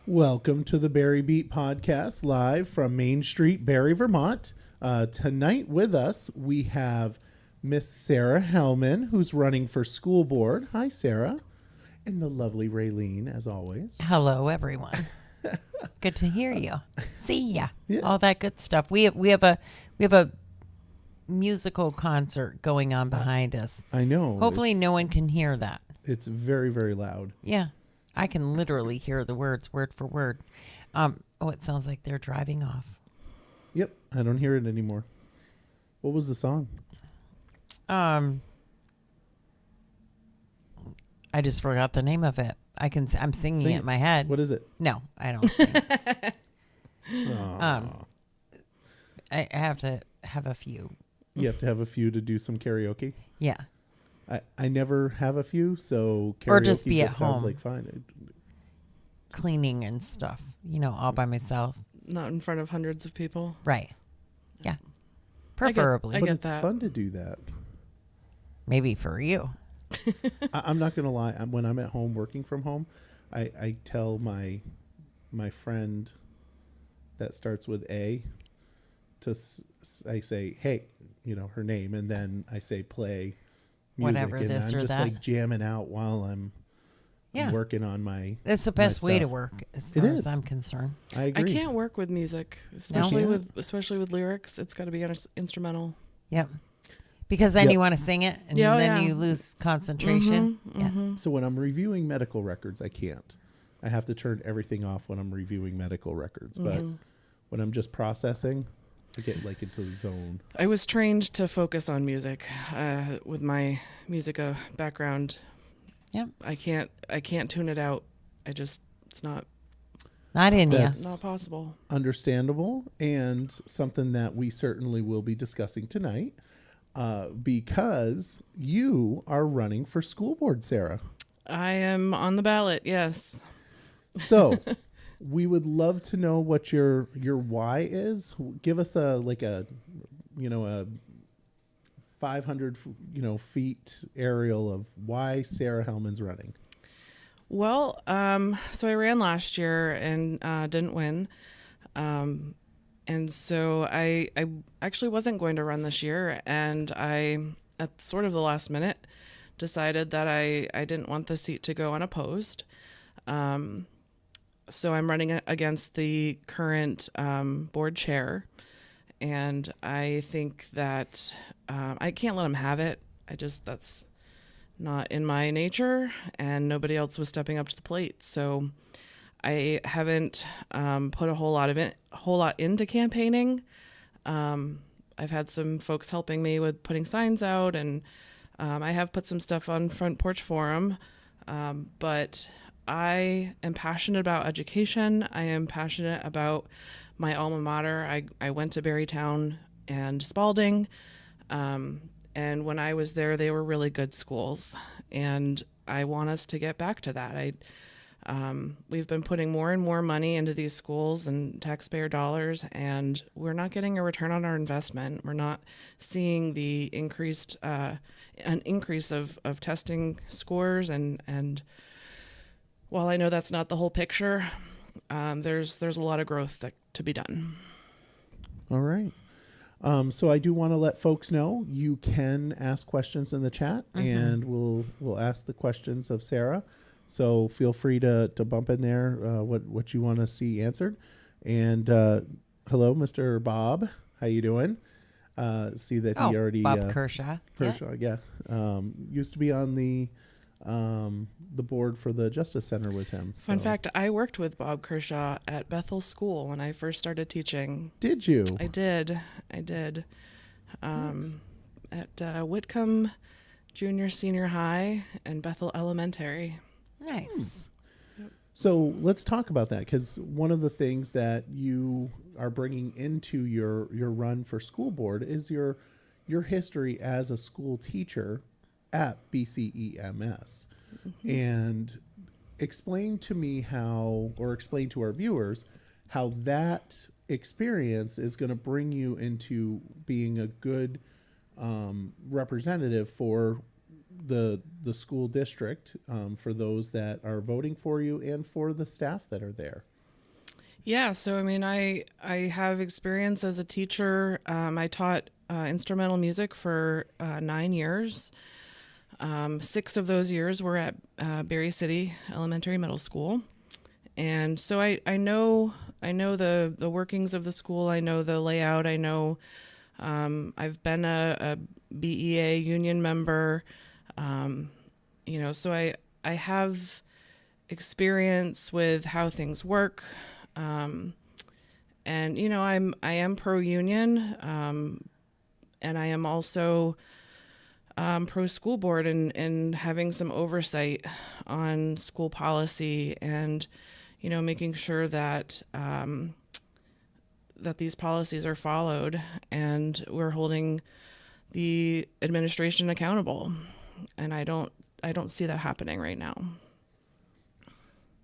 Welcome to the Barre Beat Podcast, live from Main Street, Barre, Vermont. Tonight with us, we have Miss Sarah Helman, who's running for school board. Hi, Sarah. And the lovely Raylene, as always. Hello, everyone. Good to hear you. See ya. Yeah. All that good stuff. We have a musical concert going on behind us. I know. Hopefully, no one can hear that. It's very, very loud. Yeah, I can literally hear the words word for word. It sounds like they're driving off. Yep, I don't hear it anymore. What was the song? I just forgot the name of it. I'm singing Sing it in my head. What is it? No, I don't sing. Aw. I have to have a few. You have to have a few to do some karaoke? Yeah. I never have a few, so karaoke Or just be at sounds home. like fine. Cleaning and stuff, all by myself. Not in front of hundreds of people. Right. Yeah. Preferably. I But get it's that. fun to do that. Maybe for you. I'm not going to lie. When I'm at home working from home, I tell my friend that starts with A I say, hey, her name, and then I say play music. Whatever and this I'm or just that. like jamming out while I'm Yeah. working on my. That's the best way to stuff. work as It far as is. I'm concerned. I I agree. can't work with music, No? especially with lyrics. It's got to be instrumental. Yep. Because then Yep. you want to sing it and Yeah, then yeah. you lose concentration. Yeah. So when I'm reviewing medical records, I can't. I have to turn everything off when I'm reviewing medical records. But when I'm just processing, I get like into the zone. I was trained to focus on music with my music background. Yep. I can't tune it out. It's not Not in you. That's- not possible. Understandable, and something that we certainly will be discussing tonight because you are running for school board, Sarah. I am on the ballot. Yes. So we would love to know what your why is. Give us a 500 feet aerial of why Sarah Helman's running. Well, so I ran last year and didn't win. And so I actually wasn't going to run this year. And I, at sort of the last minute, decided that I didn't want the seat to go unopposed. So I'm running against the current board chair. And I think that I can't let him have it. That's not in my nature, and nobody else was stepping up to the plate. So I haven't put a whole lot into campaigning. I've had some folks helping me with putting signs out, and I have put some stuff on Front Porch Forum. But I am passionate about education. I am passionate about my alma mater. I went to Barrytown and Spalding. And when I was there, they were really good schools, and I want us to get back to that. We've been putting more and more money into these schools and taxpayer dollars, and we're not getting a return on our investment. We're not seeing the an increase of testing scores, and while I know that's not the whole picture, there's a lot of growth to be done. All right. So I do want to let folks know you can ask questions in the chat, and we'll ask the questions of Sarah. So feel free to bump in there what you want to see answered. And hello, Mr. Bob. How you doing? See that he already Bob Kershaw. Yeah. Used to be on the board for the Justice Center with him. Fun fact, I worked with Bob Kershaw at Bethel School when I first started teaching. Did you? I did. Nice. At Whitcomb Junior Senior High and Bethel Elementary. Nice. So let's talk about that, because one of the things that you are bringing into your run for school board is your history as a school teacher at BCEMS. And explain to me explain to our viewers how that experience is going to bring you into being a good representative for the school district, for those that are voting for you and for the staff that are there. Yeah, so I mean, I have experience as a teacher. I taught instrumental music for 9 years. 6 of those years were at Barre City Elementary Middle School, and so I know the workings of the school. I know the layout. I know I've been a BEA union member. So I have experience with how things work. And I am pro union, and I am also pro school board and having some oversight on school policy and making sure that that these policies are followed and we're holding the administration accountable. And I don't see that happening right now.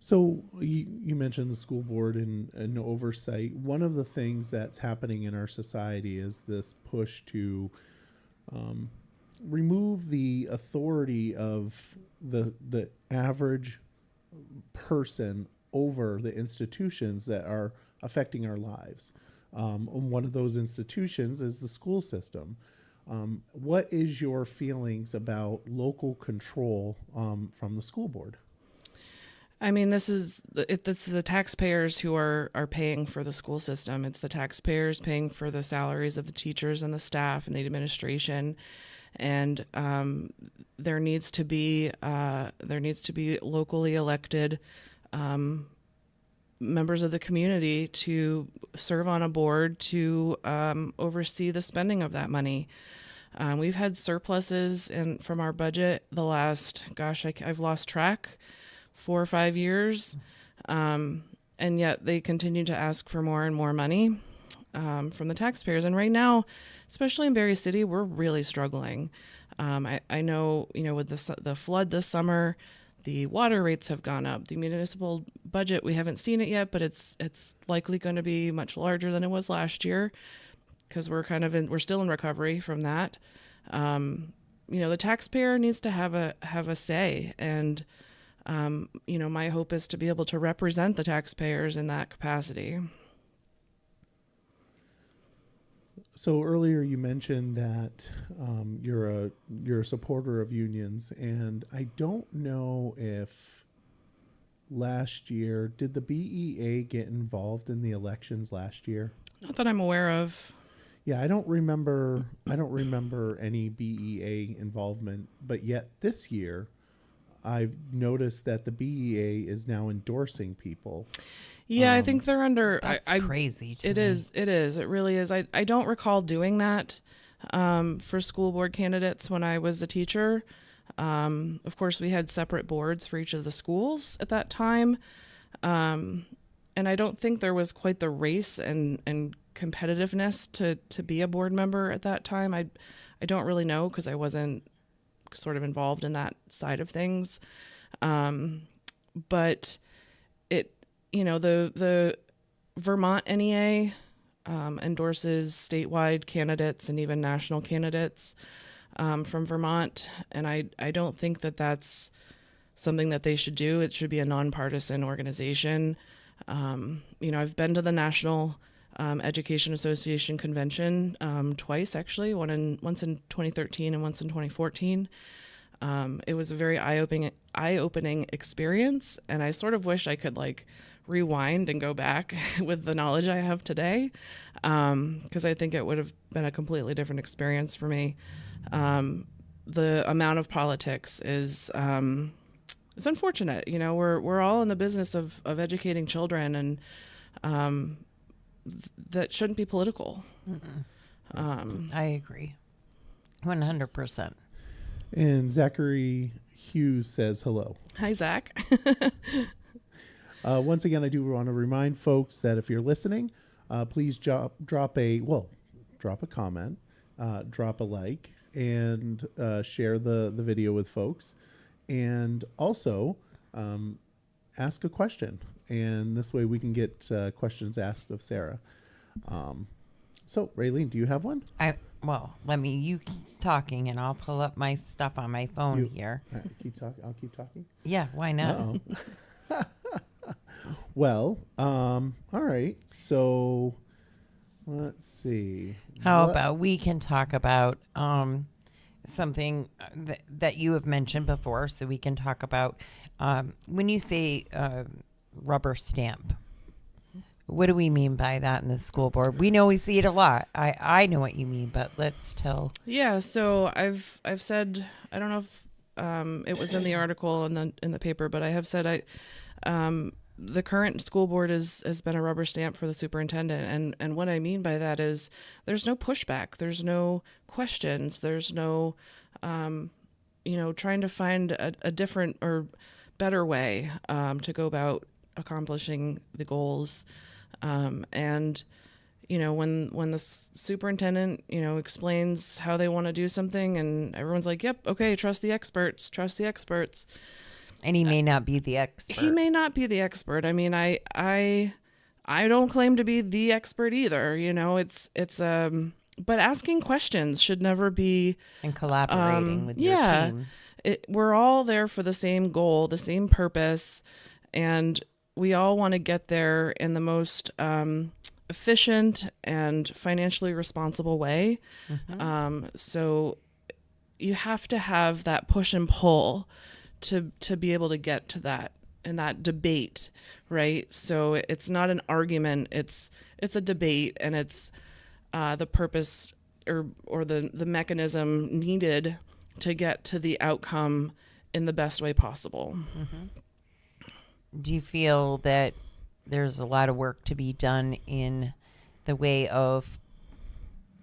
So you mentioned the school board and oversight. One of the things that's happening in our society is this push to remove the authority of the average person over the institutions that are affecting our lives. One of those institutions is the school system. What is your feelings about local control from the school board? I mean, this is the taxpayers who are paying for the school system. It's the taxpayers paying for the salaries of the teachers and the staff and the administration. And there needs to be locally elected members of the community to serve on a board to oversee the spending of that money. We've had surpluses from our budget the last, I've lost track, 4 or 5 years, and yet they continue to ask for more and more money from the taxpayers. And right now, especially in Barre City, we're really struggling. I know, with the flood this summer, the water rates have gone up. The municipal budget, we haven't seen it yet, but it's likely going to be much larger than it was last year because we're still in recovery from that. The taxpayer needs to have a say, and my hope is to be able to represent the taxpayers in that capacity. So earlier you mentioned that you're a supporter of unions, and I don't know if last year did the BEA get involved in the elections last year? Not that I'm aware of. Yeah, I don't remember any BEA involvement, but yet this year I've noticed that the BEA is now endorsing people. Yeah, I think they're under. That's crazy to It me. is. It is. It really is. I don't recall doing that for school board candidates when I was a teacher. Of course, we had separate boards for each of the schools at that time. And I don't think there was quite the race and competitiveness to be a board member at that time. I don't really know because I wasn't sort of involved in that side of things. But the Vermont NEA endorses statewide candidates and even national candidates from Vermont. And I don't think that that's something that they should do. It should be a nonpartisan organization. I've been to the National Education Association convention twice, actually, once in 2013 and once in 2014. It was a very eye-opening experience, and I sort of wish I could rewind and go back with the knowledge I have today, because I think it would have been a completely different experience for me. The amount of politics is it's unfortunate. We're all in the business of educating children, and that shouldn't be political. I agree 100%. And Zachary Hughes says hello. Hi, Zach. Once again, I do want to remind folks that if you're listening, please drop a comment, drop a like, and share the video with folks. And also ask a question. And this way we can get questions asked of Sarah. So, Raylene, do you have one? You keep talking and I'll pull up my stuff on my phone here. All right, keep talking. I'll keep talking. Yeah, why not? Well, all right. So let's see. How What? about we can talk about something that you have mentioned before, so we can talk about when you say rubber stamp. What do we mean by that in the school board? We know we see it a lot. I know what you mean, but let's tell. Yeah, so I've said, I don't know if it was in the article in the paper, but I have said the current school board has been a rubber stamp for the superintendent, and what I mean by that is there's no pushback, there's no questions, there's no trying to find a different or better way to go about accomplishing the goals, and when the superintendent, explains how they want to do something and everyone's like, yep, okay, trust the experts. And he may not be the expert. He may not be the expert. I mean, I don't claim to be the expert either. But asking questions should never be, and collaborating with your team. We're all there for the same goal, the same purpose, and we all want to get there in the most efficient and financially responsible way. So you have to have that push and pull to be able to get to that in that debate, right? So it's not an argument, it's a debate, and it's the purpose or the mechanism needed to get to the outcome in the best way possible. Do you feel that there's a lot of work to be done in the way of,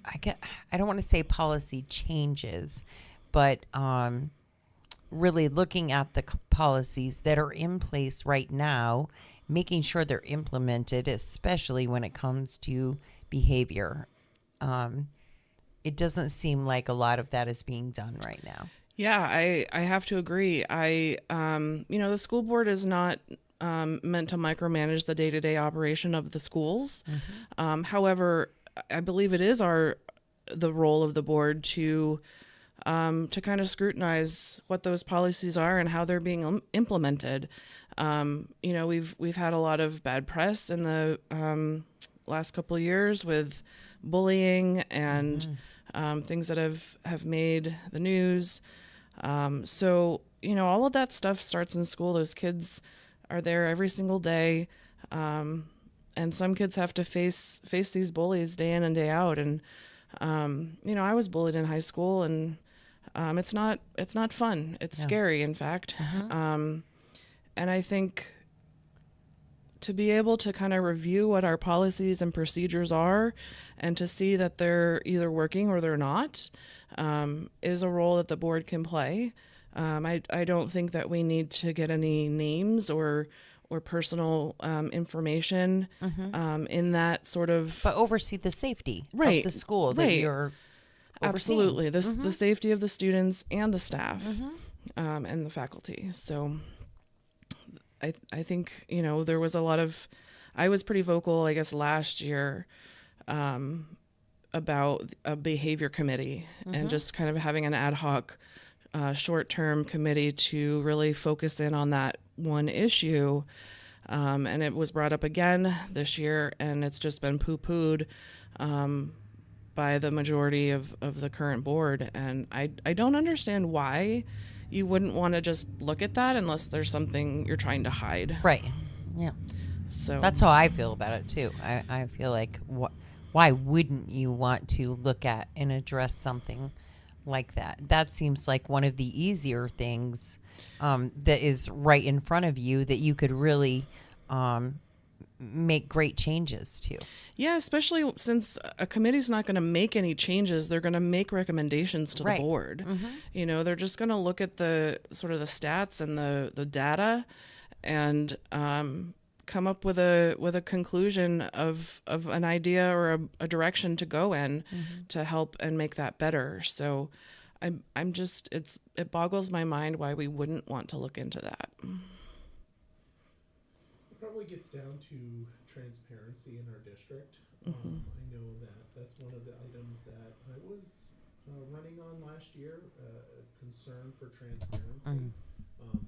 I don't want to say policy changes, but really looking at the policies that are in place right now, making sure they're implemented, especially when it comes to behavior? It doesn't seem like a lot of that is being done right now. Yeah, I have to agree. The school board is not meant to micromanage the day-to-day operation of the schools. However, I believe it is the role of the board to kind of scrutinize what those policies are and how they're being implemented. We've had a lot of bad press in the last couple of years with bullying and things that have made the news. So all of that stuff starts in school. Those kids are there every single day, and some kids have to face these bullies day in and day out. And I was bullied in high school, and it's not fun. It's scary, in fact. And I think to be able to kind of review what our policies and procedures are and to see that they're either working or they're not is a role that the board can play. I don't think that we need to get any names or personal information in that sort of... But oversee the safety of the school that you're overseeing. Absolutely. The safety of the students and the staff and the faculty. So I think, there was a lot of... I was pretty vocal, I guess, last year about a behavior committee and just kind of having an ad hoc short-term committee to really focus in on that one issue. And it was brought up again this year, and it's just been poo-pooed by the majority of the current board. And I don't understand why you wouldn't want to just look at that unless there's something you're trying to hide. Right. Yeah. So that's how I feel about it too. I feel like why wouldn't you want to look at and address something like that? That seems like one of the easier things that is right in front of you that you could really make great changes to. Yeah, especially since a committee's not going to make any changes. They're going to make recommendations to the board. They're just going to look at the sort of the stats and the data and come up with a conclusion of an idea or a direction to go in to help and make that better. So I'm just, it boggles my mind why we wouldn't want to look into that. It probably gets down to transparency in our district. I know that's one of the items that I was running on last year, concern for transparency.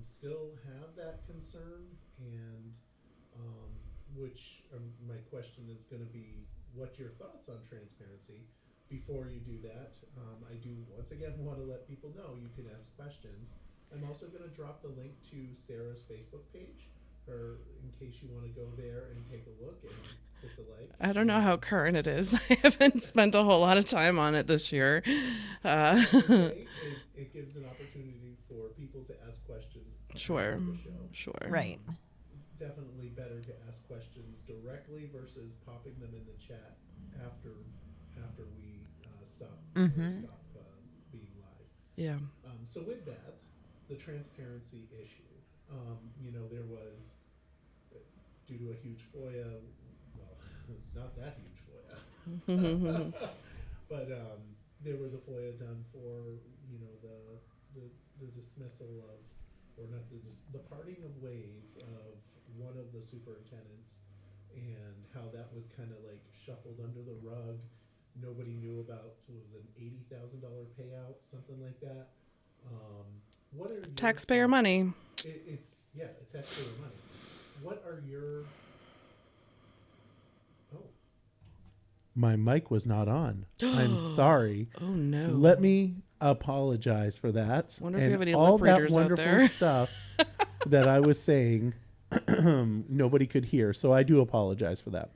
Still have that concern, and which my question is going to be, what's your thoughts on transparency? Before you do that, I do once again want to let people know you can ask questions. I'm also going to drop the link to Sarah's Facebook page, or in case you want to go there and take a look and click the like. I don't know how current it is. I haven't spent a whole lot of time on it this year. Okay. It gives an opportunity for people to ask questions. Sure. on the show. Sure. Right. Definitely better to ask questions directly versus popping them in the chat after we stop being live. Yeah. So with that, the transparency issue, there was, due to a huge FOIA, well, not that huge FOIA, but there was a FOIA done for the dismissal of, or not the parting of ways of one of the superintendents, and how that was kind of like shuffled under the rug. Nobody knew about. It was an $80,000 payout, something like that. What are your Taxpayer thoughts? money. It's taxpayer money. What are your? Oh, my mic was not on. I'm sorry. Oh no. Let me apologize for that. Wonder if and you have any all lip that readers out wonderful there. stuff that I was saying, nobody could hear. So I do apologize for that.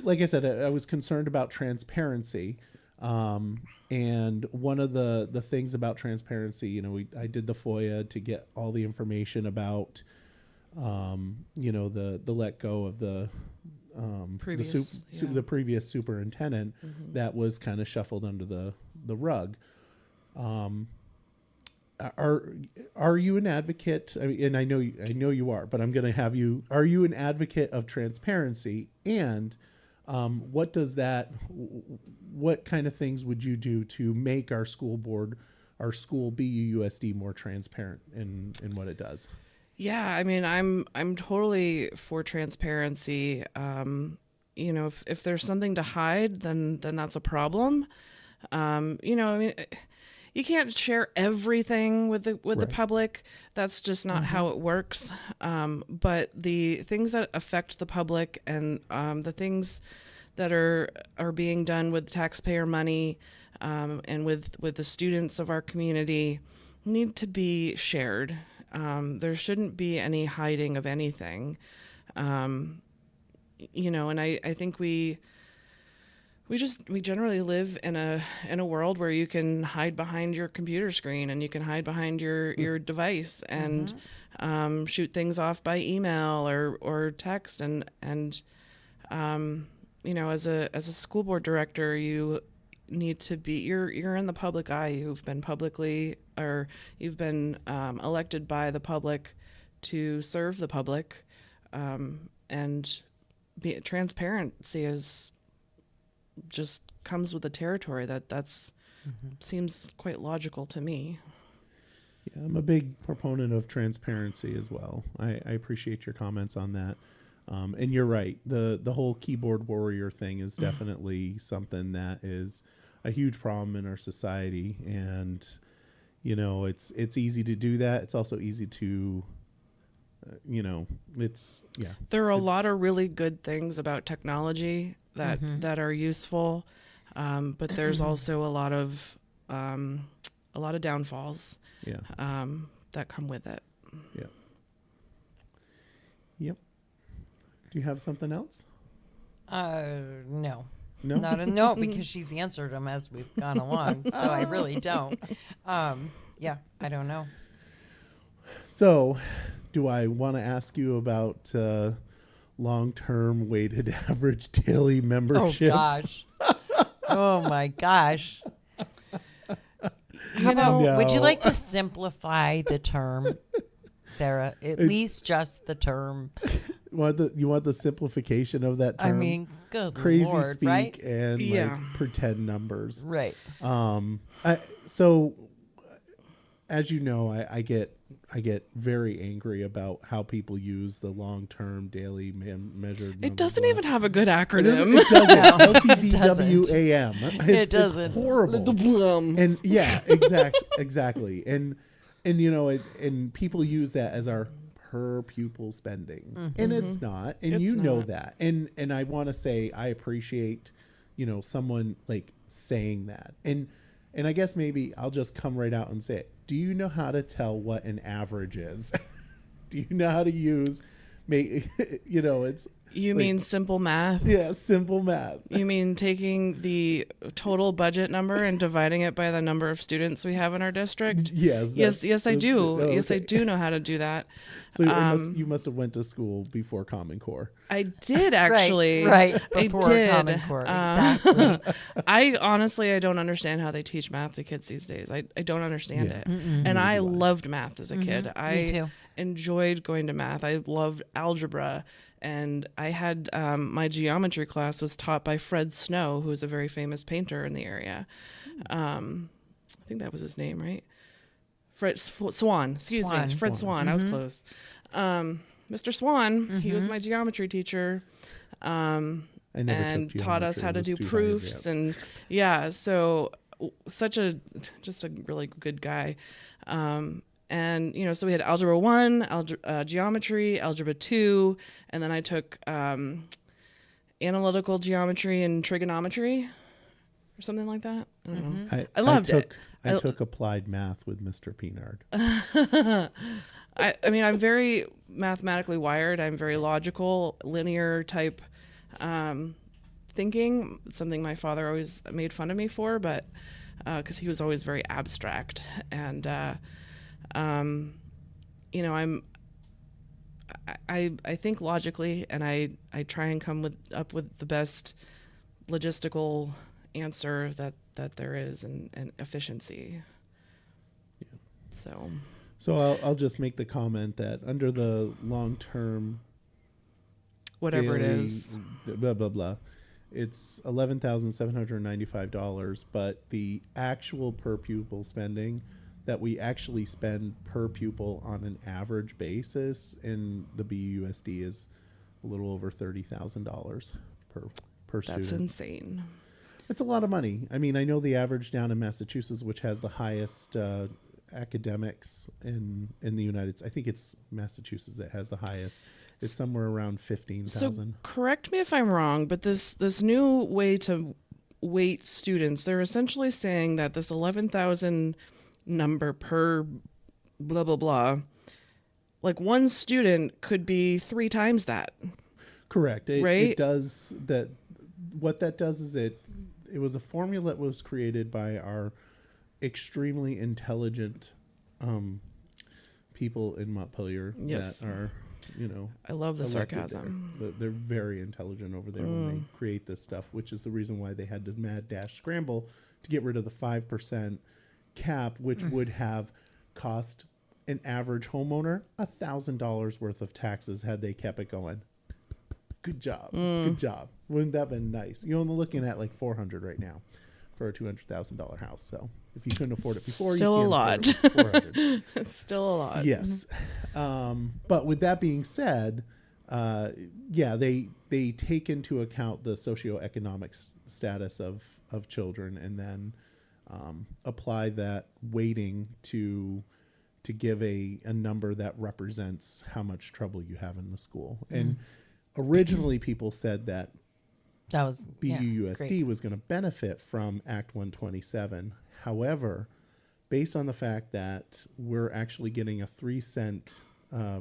Like I said, I was concerned about transparency. And one of the things about transparency, I did the FOIA to get all the information about, the let go of the previous superintendent that was kind of shuffled under the rug. Are you an advocate? I mean, and I know you are, but I'm going to have you. Are you an advocate of transparency? And what kind of things would you do to make our school board, our school BUUSD, more transparent in what it does? Yeah, I mean, I'm totally for transparency. If there's something to hide, then that's a problem. I mean, you can't share everything with the public. That's just not how it works. But the things that affect the public and the things that are being done with taxpayer money and with the students of our community need to be shared. There shouldn't be any hiding of anything. And I think we generally live in a world where you can hide behind your computer screen and you can hide behind your device and shoot things off by email or text and as a school board director, you need to be you're in the public eye. You've been elected by the public to serve the public, and transparency is just comes with the territory. That's seems quite logical to me. Yeah, I'm a big proponent of transparency as well. I appreciate your comments on that. And you're right. The whole keyboard warrior thing is definitely something that is a huge problem in our society. And, it's easy to do that. It's also easy to, There are a lot of really good things about technology that are useful. But there's also a lot of downfalls that come with it. Yeah. Yep. Do you have something else? No. No? Not a no, because she's answered them as we've gone along. So I really don't. Yeah, I don't know. So, do I want to ask you about long-term weighted average daily memberships? Oh, gosh. Oh, my gosh. How about, would you like to simplify the term, Sarah? At least just the term. You want the simplification of that term? I mean, good crazy Lord, speak right? and like pretend numbers. Right. So as you know, I get very angry about how people use the long-term daily measured. It doesn't even have a good acronym. It doesn't. It doesn't. LTDWAM. It doesn't. It's horrible. And yeah, exactly. And and people use that as our per pupil spending, and it's not, and It's you know not. that, and I want to say I appreciate, someone like saying that, and I guess maybe I'll just come right out and say it. Do you know how to tell what an average is? Do you know how to use, it's You like, mean simple math? yeah, simple math. You mean taking the total budget number and dividing it by the number of students we have in our district? Yes, Yes, I do. oh, Yes, I okay. do know how to do that. So you must have went to school before Common Core. I did actually. right I before did. Common Core. Exactly. I honestly don't understand how they teach math to kids these days. I don't understand Yeah. it. And I loved math as a kid. Me I too. enjoyed going to math. I loved algebra. And I had my geometry class was taught by Fred Snow, who is a very famous painter in the area. I think that was his name, right? Fred Swan. Excuse me, it's Fred Swan. I was close. Mr. Swan, he was my geometry teacher, I never and took taught us geometry. how It to was do too high proofs, advanced. and yeah, so just a really good guy. And so we had algebra 1, geometry, algebra 2, and then I took analytical geometry and trigonometry or something like that. I don't know. I loved it. I took applied math with Mr. Pinard. I mean, I'm very mathematically wired. I'm very logical, linear type thinking. It's something my father always made fun of me for, but because he was always very abstract. And I think logically, and I try and come up with the best logistical answer that there is, and efficiency. Yeah. So I'll just make the comment that under the long-term whatever it daily is, blah blah blah, it's $11,795, but the actual per pupil spending that we actually spend per pupil on an average basis in the BUUSD is a little over $30,000 per student. that's insane. It's a lot of money. I mean, I know the average down in Massachusetts, which has the highest academics in the United States. I think it's Massachusetts that has the highest. It's somewhere around 15,000. So correct me if I'm wrong, but this new way to weight students, they're essentially saying that this 11,000 number per blah blah blah, like one student could be 3 times that. Correct. Right? It does that. What that does is it was a formula that was created by our extremely intelligent people in Montpelier. Yes. That are, I love the elected sarcasm. there. They're very intelligent over there when they create this stuff, which is the reason why they had this mad dash scramble to get rid of the 5% cap, which would have cost an average homeowner $1,000 worth of taxes had they kept it going. Good job. Good job. Wouldn't that have been nice? You're only looking at like $400 right now for a $200,000 house. So if you couldn't afford it before, Still you a can't lot. afford it with $400. It's still a lot. Yes. But with that being said, they take into account the socioeconomic status of children, and then apply that weighting to give a number that represents how much trouble you have in the school. And originally people said that That was BUUSD was going to benefit from Act 127. However, based on the fact that we're actually getting a 3-cent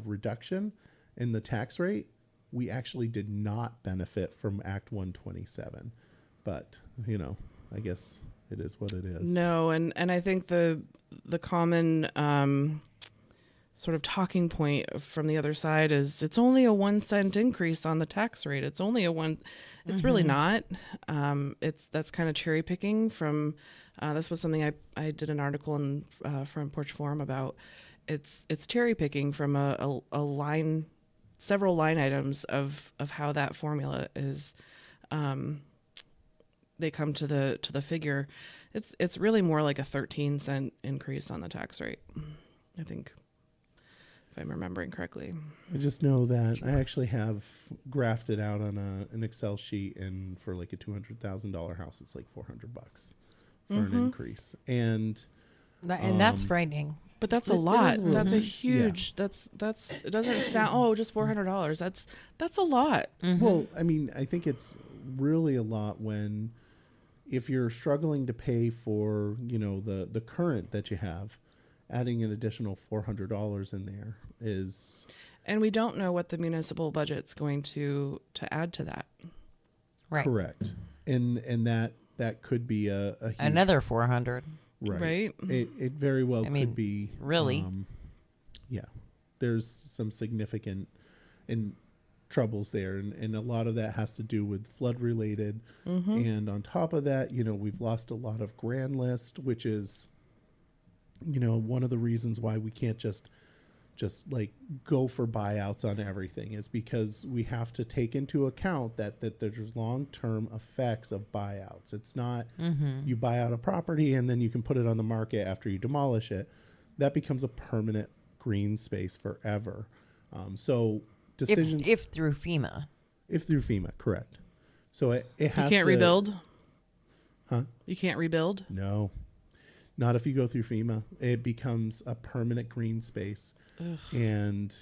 reduction in the tax rate, we actually did not benefit from Act 127. But, I guess it is what it is. No, and I think the common sort of talking point from the other side is it's only a 1 cent increase on the tax rate. It's only a one. It's really not. That's kind of cherry picking from. This was something I did an article in from Porch Forum about. It's cherry picking from a line, several line items of how that formula is. They come to the figure. It's really more like a 13-cent increase on the tax rate, I think, if I'm remembering correctly. I just know that I actually have graphed it out on an Excel sheet, and for like a $200,000 house, it's like $400 for an increase. And that's frightening. But that's a It is lot. a little- That's a Mhm. huge. That's it doesn't sound just $400. That's a lot. Well, I mean, I think it's really a lot when if you're struggling to pay for, the current that you have, adding an additional $400 in there is And we don't know what the municipal budget's going to add to that. Right. correct. And that could be a huge, Another 400. Right. It very well mean, could be really? Yeah, there's some significant troubles there, and a lot of that has to do with flood related. And on top of that, we've lost a lot of grand list, which is one of the reasons why we can't just like go for buyouts on everything, is because we have to take into account that there's long-term effects of buyouts. It's not you buy out a property and then you can put it on the market after you demolish it. That becomes a permanent green space forever. So decisions If through FEMA. if through FEMA, correct. So it has You can't to rebuild. Huh? You can't rebuild. No, not if you go through FEMA. It becomes a permanent green space. And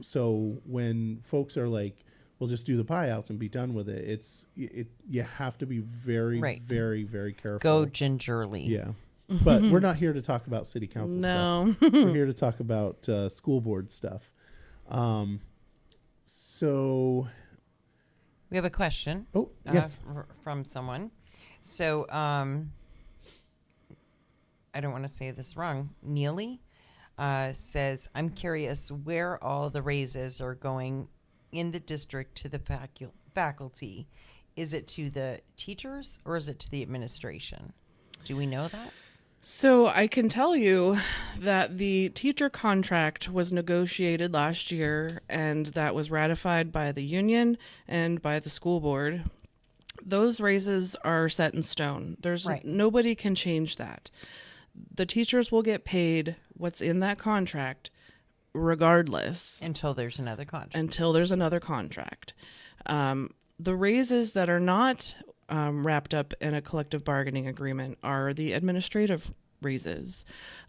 so when folks are like, we'll just do the buyouts and be done with it, you have to be very, Right. very, very careful. Go gingerly. Yeah. But we're not here to talk about city council stuff. No. We're here to talk about school board stuff. So, We have a question. yes. From someone. So, I don't want to say this wrong. Neely says, I'm curious where all the raises are going in the district to the faculty. Is it to the teachers or is it to the administration? Do we know that? So I can tell you that the teacher contract was negotiated last year, and that was ratified by the union and by the school board. Those raises are set in stone. Nobody can change that. The teachers will get paid what's in that contract regardless Until there's another contract. until there's another contract. The raises that are not wrapped up in a collective bargaining agreement are the administrative raises.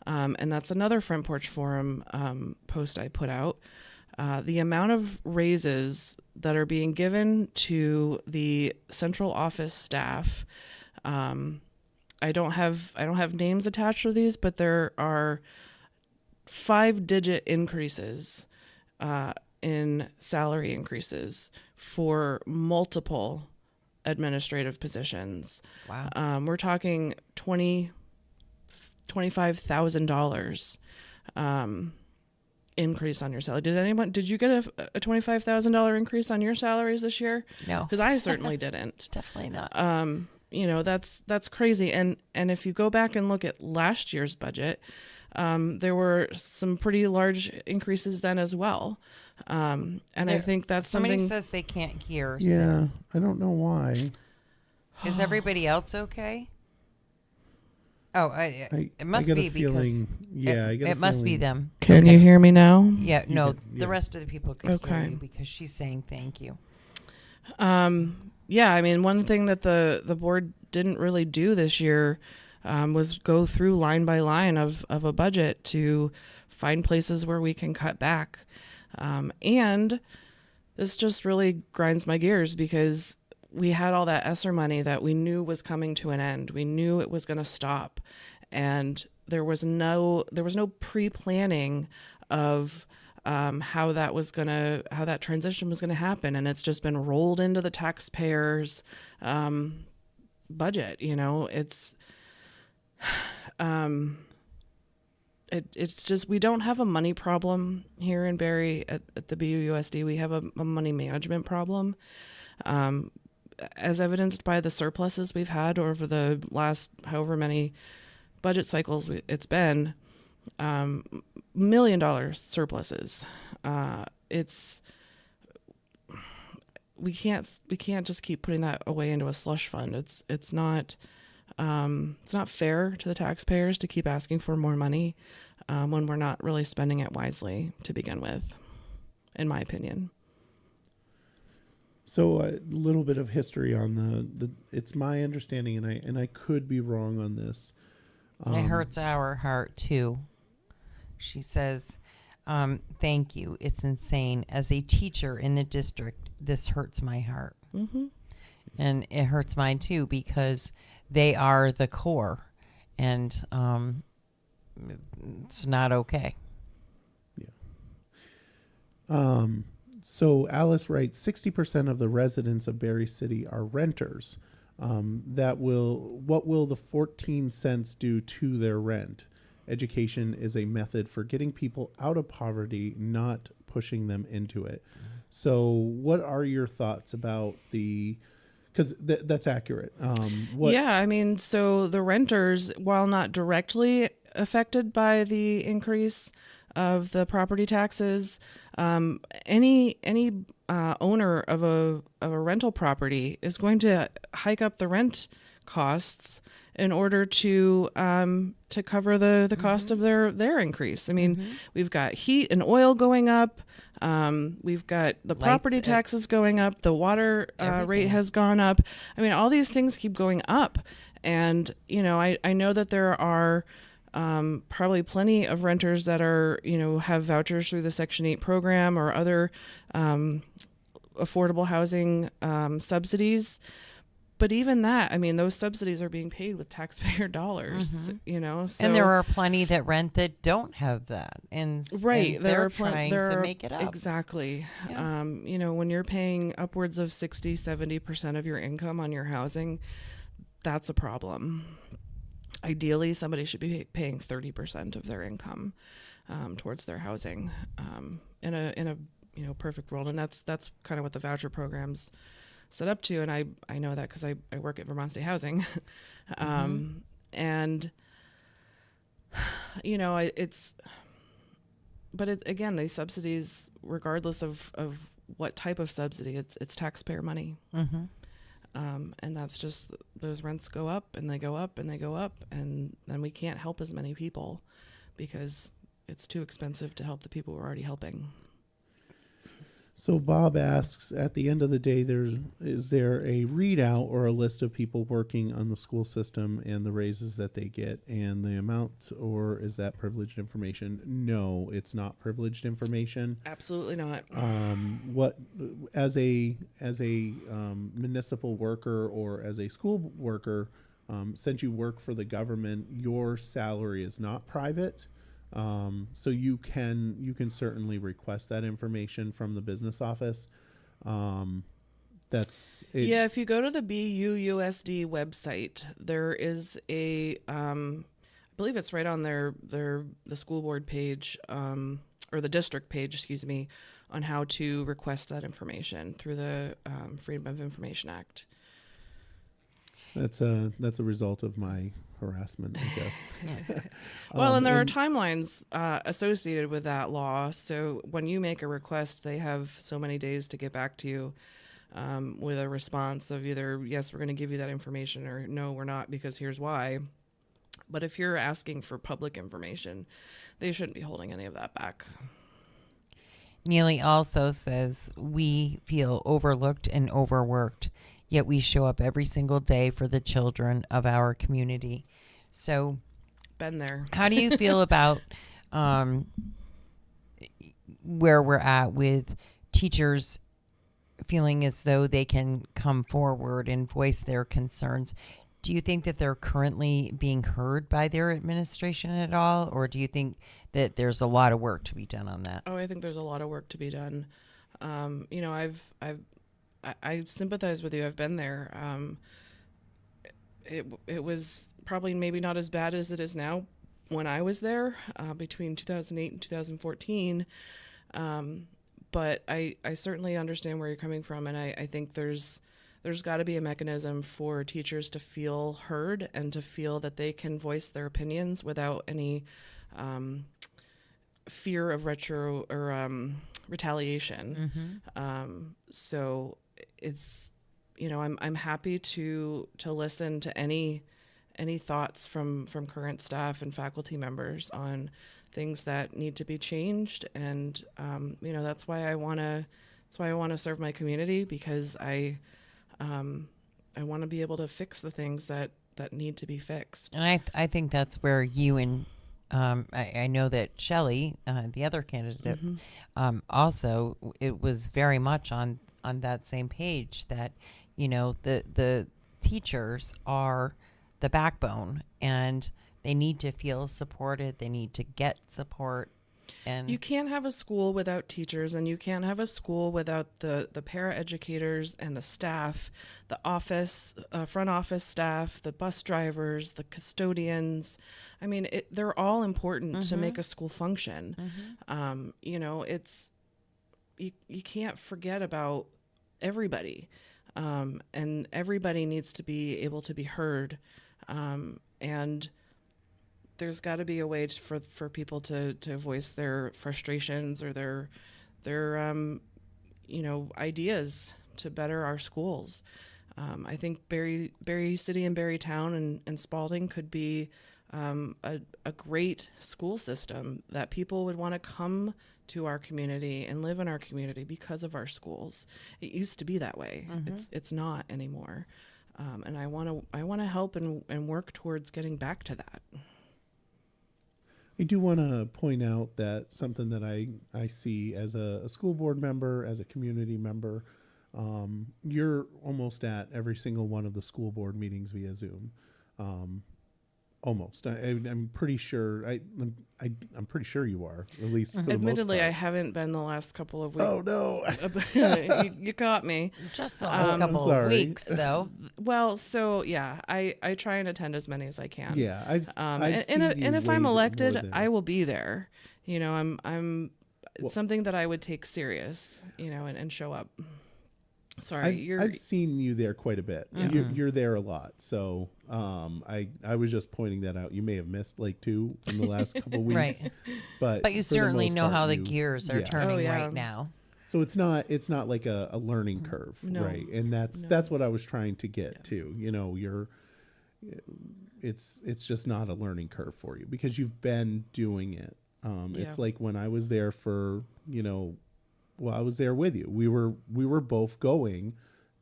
And that's another Front Porch Forum post I put out. The amount of raises that are being given to the central office staff, I don't have names attached to these, but there are 5-digit increases in salary increases for multiple administrative positions. Wow. We're talking $25,000 increase on your salary. Did you get a $25,000 increase on your salaries this year? No. Because I certainly didn't. Definitely not. That's crazy. And if you go back and look at last year's budget, there were some pretty large increases then as well. And I think that's Somebody something. says they can't hear. Yeah. I don't know why. Is everybody else okay? Oh, it must get a be because feeling, yeah, I get a it must be feeling- them. Can you hear me now? Yeah, no, could- yeah. the rest of the people could hear Okay. you because she's saying thank you. Yeah, I mean, one thing that the board didn't really do this year was go through line by line of a budget to find places where we can cut back. And this just really grinds my gears because we had all that ESSER money that we knew was coming to an end. We knew it was going to stop. And there was no pre-planning of how that transition was gonna happen, and it's just been rolled into the taxpayers' budget. It's just we don't have a money problem here in Barre at the BUUSD. We have a money management problem, as evidenced by the surpluses we've had over the last however many budget cycles it's been. $1 million surpluses. We can't just keep putting that away into a slush fund. It's not fair to the taxpayers to keep asking for more money when we're not really spending it wisely to begin with, in my opinion. So a little bit of history on the it's my understanding, and I could be wrong on this. It hurts our heart too, She says, thank you. It's insane. As a teacher in the district, this hurts my heart. Mm-hmm. And it hurts mine too, because they are the core, and it's not okay. So Alice writes, 60% of the residents of Barre City are renters. What will the 14 cents do to their rent? Education is a method for getting people out of poverty, not pushing them into it. So what are your thoughts about because that's accurate. Yeah, I mean, so the renters, while not directly affected by the increase of the property taxes, any owner of a rental property is going to hike up the rent costs in order to cover the cost of their increase. I mean, we've got heat and oil going up. We've got the property taxes going up. The water rate has gone up. I mean, all these things keep going up. And, you know, I know that there are probably plenty of renters that are, you know, have vouchers through the Section 8 program or other affordable housing subsidies. But even that, I mean, those subsidies are being paid with taxpayer dollars, you know. So, and there are plenty that rent that don't have that, and right, and they're trying to make it up. Exactly. Yeah. You know, when you're paying upwards of 60-70% of your income on your housing, that's a problem. Ideally, somebody should be paying 30% of their income towards their housing in a you know, perfect world, and that's kind of what the voucher programs set up to, and I know that because I work at Vermont State Housing. And you know, again, these subsidies, regardless of what type of subsidy, it's taxpayer money. And that's just, those rents go up and they go up and they go up, and then we can't help as many people because it's too expensive to help the people we're already helping. So Bob asks, at the end of the day, is there a readout or a list of people working on the school system and the raises that they get and the amount, or is that privileged information? No, it's not privileged information. Absolutely not. What as a municipal worker or as a school worker, since you work for the government, your salary is not private. So you can certainly request that information from the business office. That's it. Yeah, if you go to the BUUSD website, there is I believe it's right on the school board page, or the district page, excuse me, on how to request that information through the Freedom of Information Act. That's a result of my harassment, I guess. Well, and there are timelines associated with that law. So when you make a request, they have so many days to get back to you with a response of either, yes, we're going to give you that information, or no, we're not, because here's why. But if you're asking for public information, they shouldn't be holding any of that back. Neely also says, we feel overlooked and overworked, yet we show up every single day for the children of our community. So, been there. How do you feel about where we're at with teachers feeling as though they can come forward and voice their concerns? Do you think that they're currently being heard by their administration at all, or do you think that there's a lot of work to be done on that? Oh, I think there's a lot of work to be done. You know, I sympathize with you. I've been there. It was probably maybe not as bad as it is now when I was there between 2008 and 2014. But I certainly understand where you're coming from, and I think there's got to be a mechanism for teachers to feel heard and to feel that they can voice their opinions without any fear of retaliation. So it's, you know, I'm happy to listen to any thoughts from current staff and faculty members on things that need to be changed, and you know, that's why I want to serve my community, because I want to be able to fix the things that need to be fixed. And I think that's where you and I know that Shelley, the other candidate, also it was very much on that same page that, the teachers are the backbone and they need to feel supported. They need to get support. And You can't have a school without teachers, and you can't have a school without the paraeducators and the staff, the office, front office staff, the bus drivers, the custodians. I mean, they're all important to make a school function. It's you can't forget about everybody, and everybody needs to be able to be heard, and there's got to be a way for people to voice their frustrations or their ideas to better our schools. I think Barre City and Barre Town and Spalding could be a great school system that people would want to come to our community and live in our community because of our schools. It used to be that way. It's not anymore, and I want to help and work towards getting back to that. I do want to point out that something that I see as a school board member, as a community member, you're almost at every single one of the school board meetings via Zoom. Almost. I'm pretty sure. I'm pretty sure you are, at least for the most Admittedly, part. I haven't been the last couple of weeks. Oh no! You caught me. just the last couple of weeks, though. Well, so yeah, I try and attend as many as I can. Yeah, I've and if I'm way elected, more than- I will be there. I'm it's something that I would take serious. And show up. Sorry, I've seen you there quite a bit. You're there a lot. So I was just pointing that out. You may have missed like 2 in the last couple weeks, Right. But you for the certainly most know part, how the you- gears are yeah. turning Oh, yeah. right now. So it's not like a learning curve, No. right? And that's what I was trying to get to. It's just not a learning curve for you because you've been doing it. It's like when I was there for I was there with you. We were both going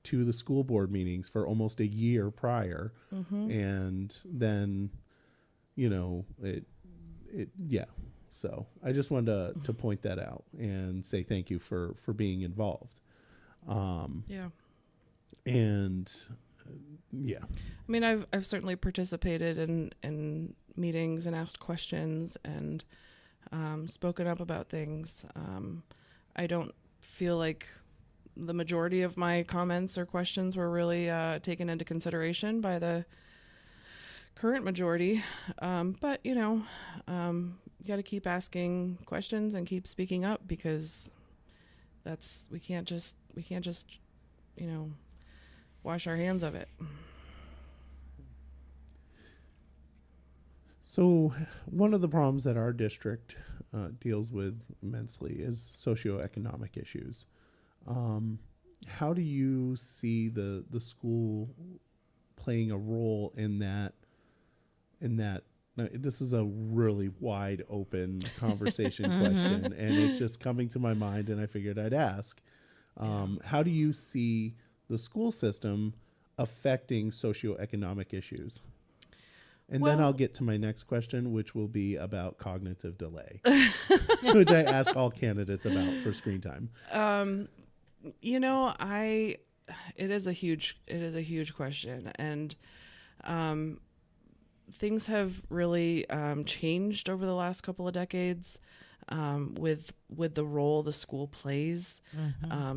to the school board meetings for almost a year prior, and then yeah. So I just wanted to point that out and say thank you for being involved. Yeah. And yeah. I mean, I've certainly participated in meetings and asked questions and spoken up about things. I don't feel like the majority of my comments or questions were really taken into consideration by the current majority. But you got to keep asking questions and keep speaking up because we can't just wash our hands of it. So one of the problems that our district deals with immensely is socioeconomic issues. How do you see the school playing a role in that? Now, this is a really wide open conversation question, and it's just coming to my mind, and I figured I'd ask. How do you see the school system affecting socioeconomic issues? And then I'll get to my next question, which will be about cognitive delay, which I ask all candidates about for screen time. It is a huge question, and things have really changed over the last couple of decades with the role the school plays.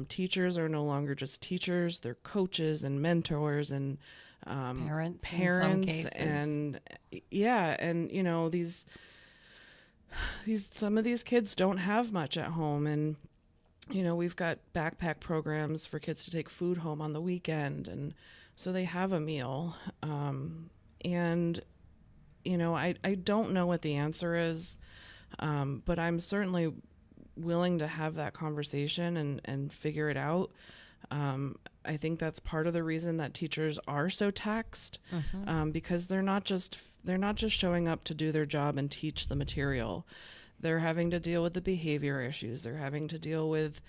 Teachers are no longer just teachers; they're coaches and mentors and Parents in some cases. and some of these kids don't have much at home, and we've got backpack programs for kids to take food home on the weekend, and so they have a meal. And I don't know what the answer is, but I'm certainly willing to have that conversation and figure it out. I think that's part of the reason that teachers are so taxed, because they're not just showing up to do their job and teach the material. They're having to deal with the behavior issues. They're having to deal with,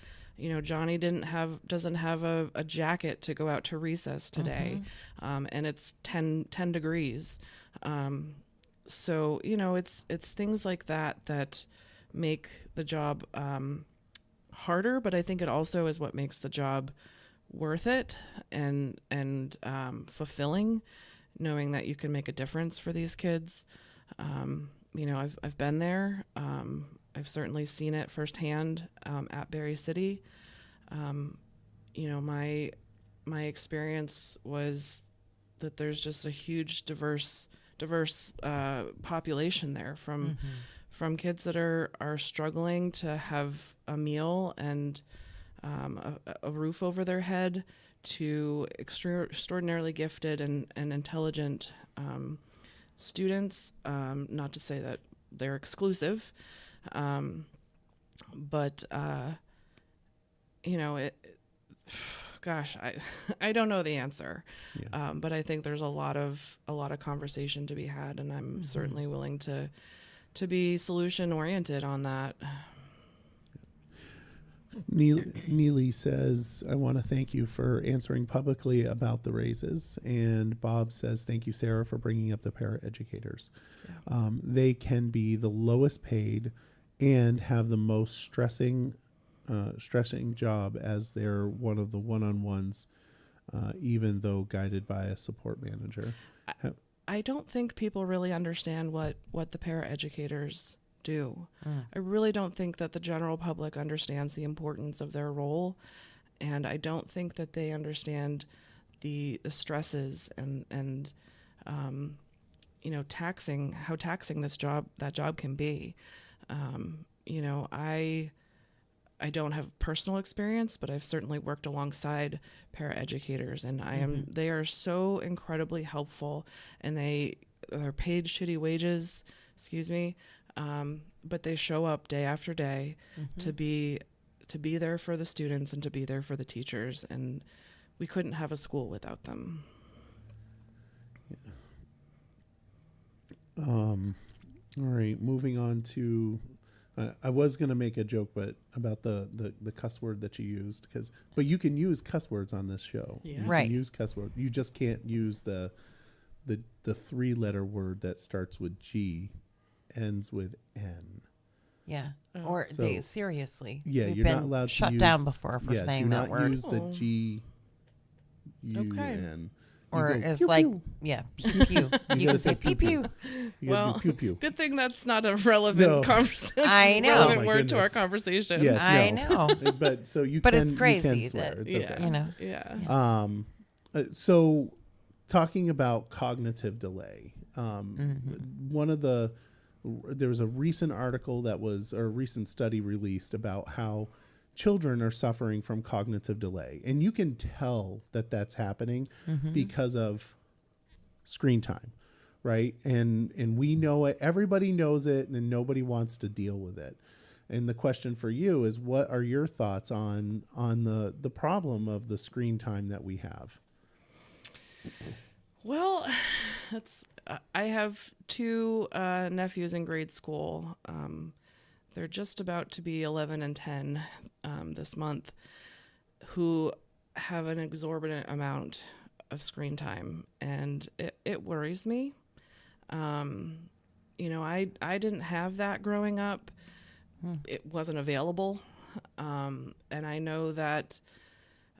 Johnny doesn't have a jacket to go out to recess today, and it's 10 degrees. So, it's things like that make the job harder, but I think it also is what makes the job worth it and fulfilling, knowing that you can make a difference for these kids. I've been there. I've certainly seen it firsthand at Barre City. My experience was that there's just a huge diverse population there from kids that are struggling to have a meal and a roof over their head to extraordinarily gifted and intelligent students. Not to say that they're exclusive, but gosh, I don't know the answer, but I think there's a lot of conversation to be had, and I'm certainly willing to be solution oriented on that. Neely says, I want to thank you for answering publicly about the raises. And Bob says, thank you, Sarah, for bringing up the paraeducators. Yeah. They can be the lowest paid and have the most stressing job, as they're one of the one-on-ones, even though guided by a support manager. I don't think people really understand what the paraeducators do. I really don't think that the general public understands the importance of their role, and I don't think that they understand the stresses and how taxing that job can be. I don't have personal experience, but I've certainly worked alongside paraeducators, and they are so incredibly helpful, and they are paid shitty wages, but they show up day after day to be there for the students and to be there for the teachers, and we couldn't have a school without them. Yeah. All right, moving on to. I was going to make a joke, but about the cuss word that you used, but you can use cuss words on this show. Yeah. You right. can use cuss word. You just can't use the 3-letter word that starts with G, ends with N. Yeah. Oh. Or So, seriously. Yeah, We've you're been not allowed to shut use, down before for saying that do word. not use the G, U, Okay. N. Or You go, it's pew, like, pew. yeah, pew pew. You gotta can say say pew pew. You gotta Well, do pew pew. good thing that's not a relevant conversation. I know. Relevant Oh my word to our goodness. conversation. Yes, I no. know. But so you But can, it's you crazy can swear. that, It's Yeah. okay. you know. Yeah. So talking about cognitive delay, one of there was a recent article or a recent study released about how children are suffering from cognitive delay, and you can tell that that's happening because of screen time, right? And we know it, everybody knows it, and nobody wants to deal with it. And the question for you is, what are your thoughts on the problem of the screen time that we have? Well, I have 2 nephews in grade school. They're just about to be 11 and 10 this month, who have an exorbitant amount of screen time, and it worries me. I didn't have that growing up. It wasn't available, and I know that.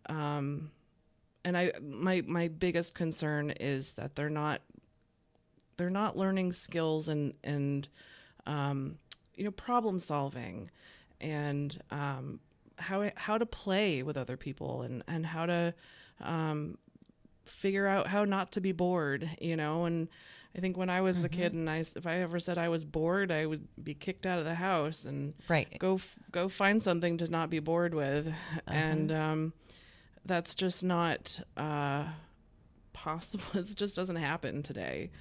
My biggest concern is that they're not learning skills and problem solving, and how to play with other people, and how to figure out how not to be bored, and I think when I was a kid, and if I ever said I was bored, I would be kicked out of the house and go find something to not be bored with, and that's just not possible. It just doesn't happen today.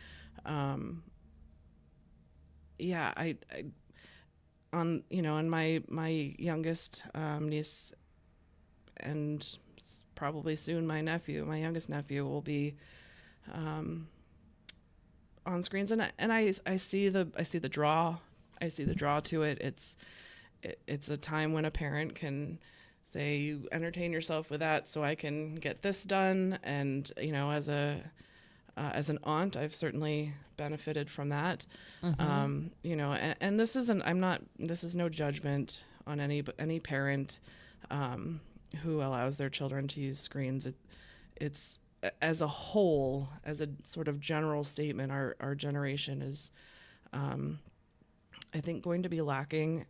On my youngest niece, and probably soon my youngest nephew will be on screens, and I see the draw. I see the draw to it. It's a time when a parent can say, you entertain yourself with that so I can get this done. And, as a as an aunt, I've certainly benefited from that. Mm-hmm. You know, and this isn't, this is no judgment on any parent who allows their children to use screens. It's as a whole, as a sort of general statement, our generation is, I think, going to be lacking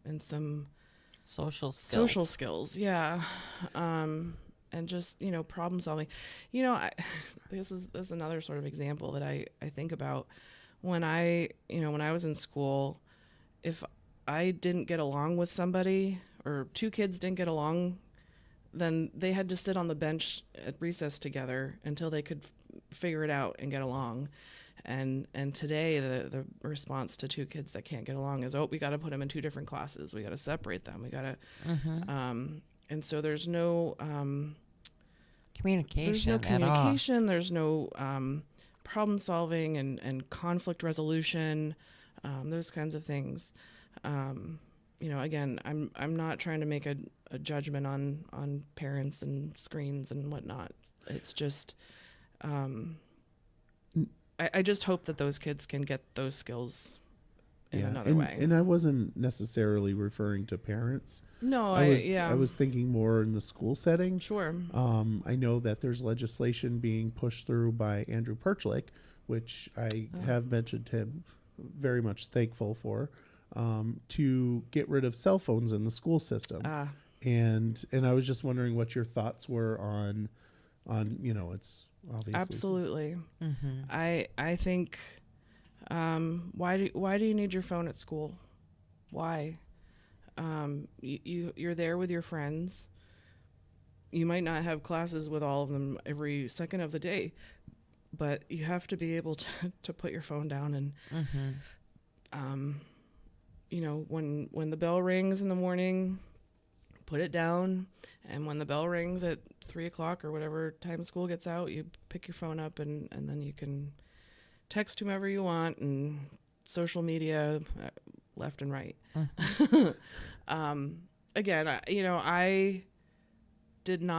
in some Social skills. Yeah. And just, you know, problem solving. You know, this is another sort of example that I think about when I was in school. If I didn't get along with somebody, or two kids didn't get along, then they had to sit on the bench at recess together until they could figure it out and get along. And today the response to two kids that can't get along is, oh, we got to put them in two different classes. We got to separate them. We got to, and so there's no communication. There's no communication. There's no problem solving and conflict resolution, those kinds of things. You know, again, I'm not trying to make a judgment on parents and screens and whatnot. It's just, I just hope that those kids can get those skills in another way. And I wasn't necessarily referring to parents. No, I was thinking more in the school setting. Sure. I know that there's legislation being pushed through by Andrew Perchlik, which I have mentioned him, very much thankful for, to get rid of cell phones in the school system. And I was just wondering what your thoughts were on you know, it's obviously absolutely. I think why do you need your phone at school? Why? You're there with your friends. You might not have classes with all of them every second of the day, but you have to be able to put your phone down and you know, when the bell rings in the morning, put it down, and when the bell rings at 3:00 or whatever time school gets out, you pick your phone up and then you can text whomever you want, and social media left and right. Again, you know, we didn't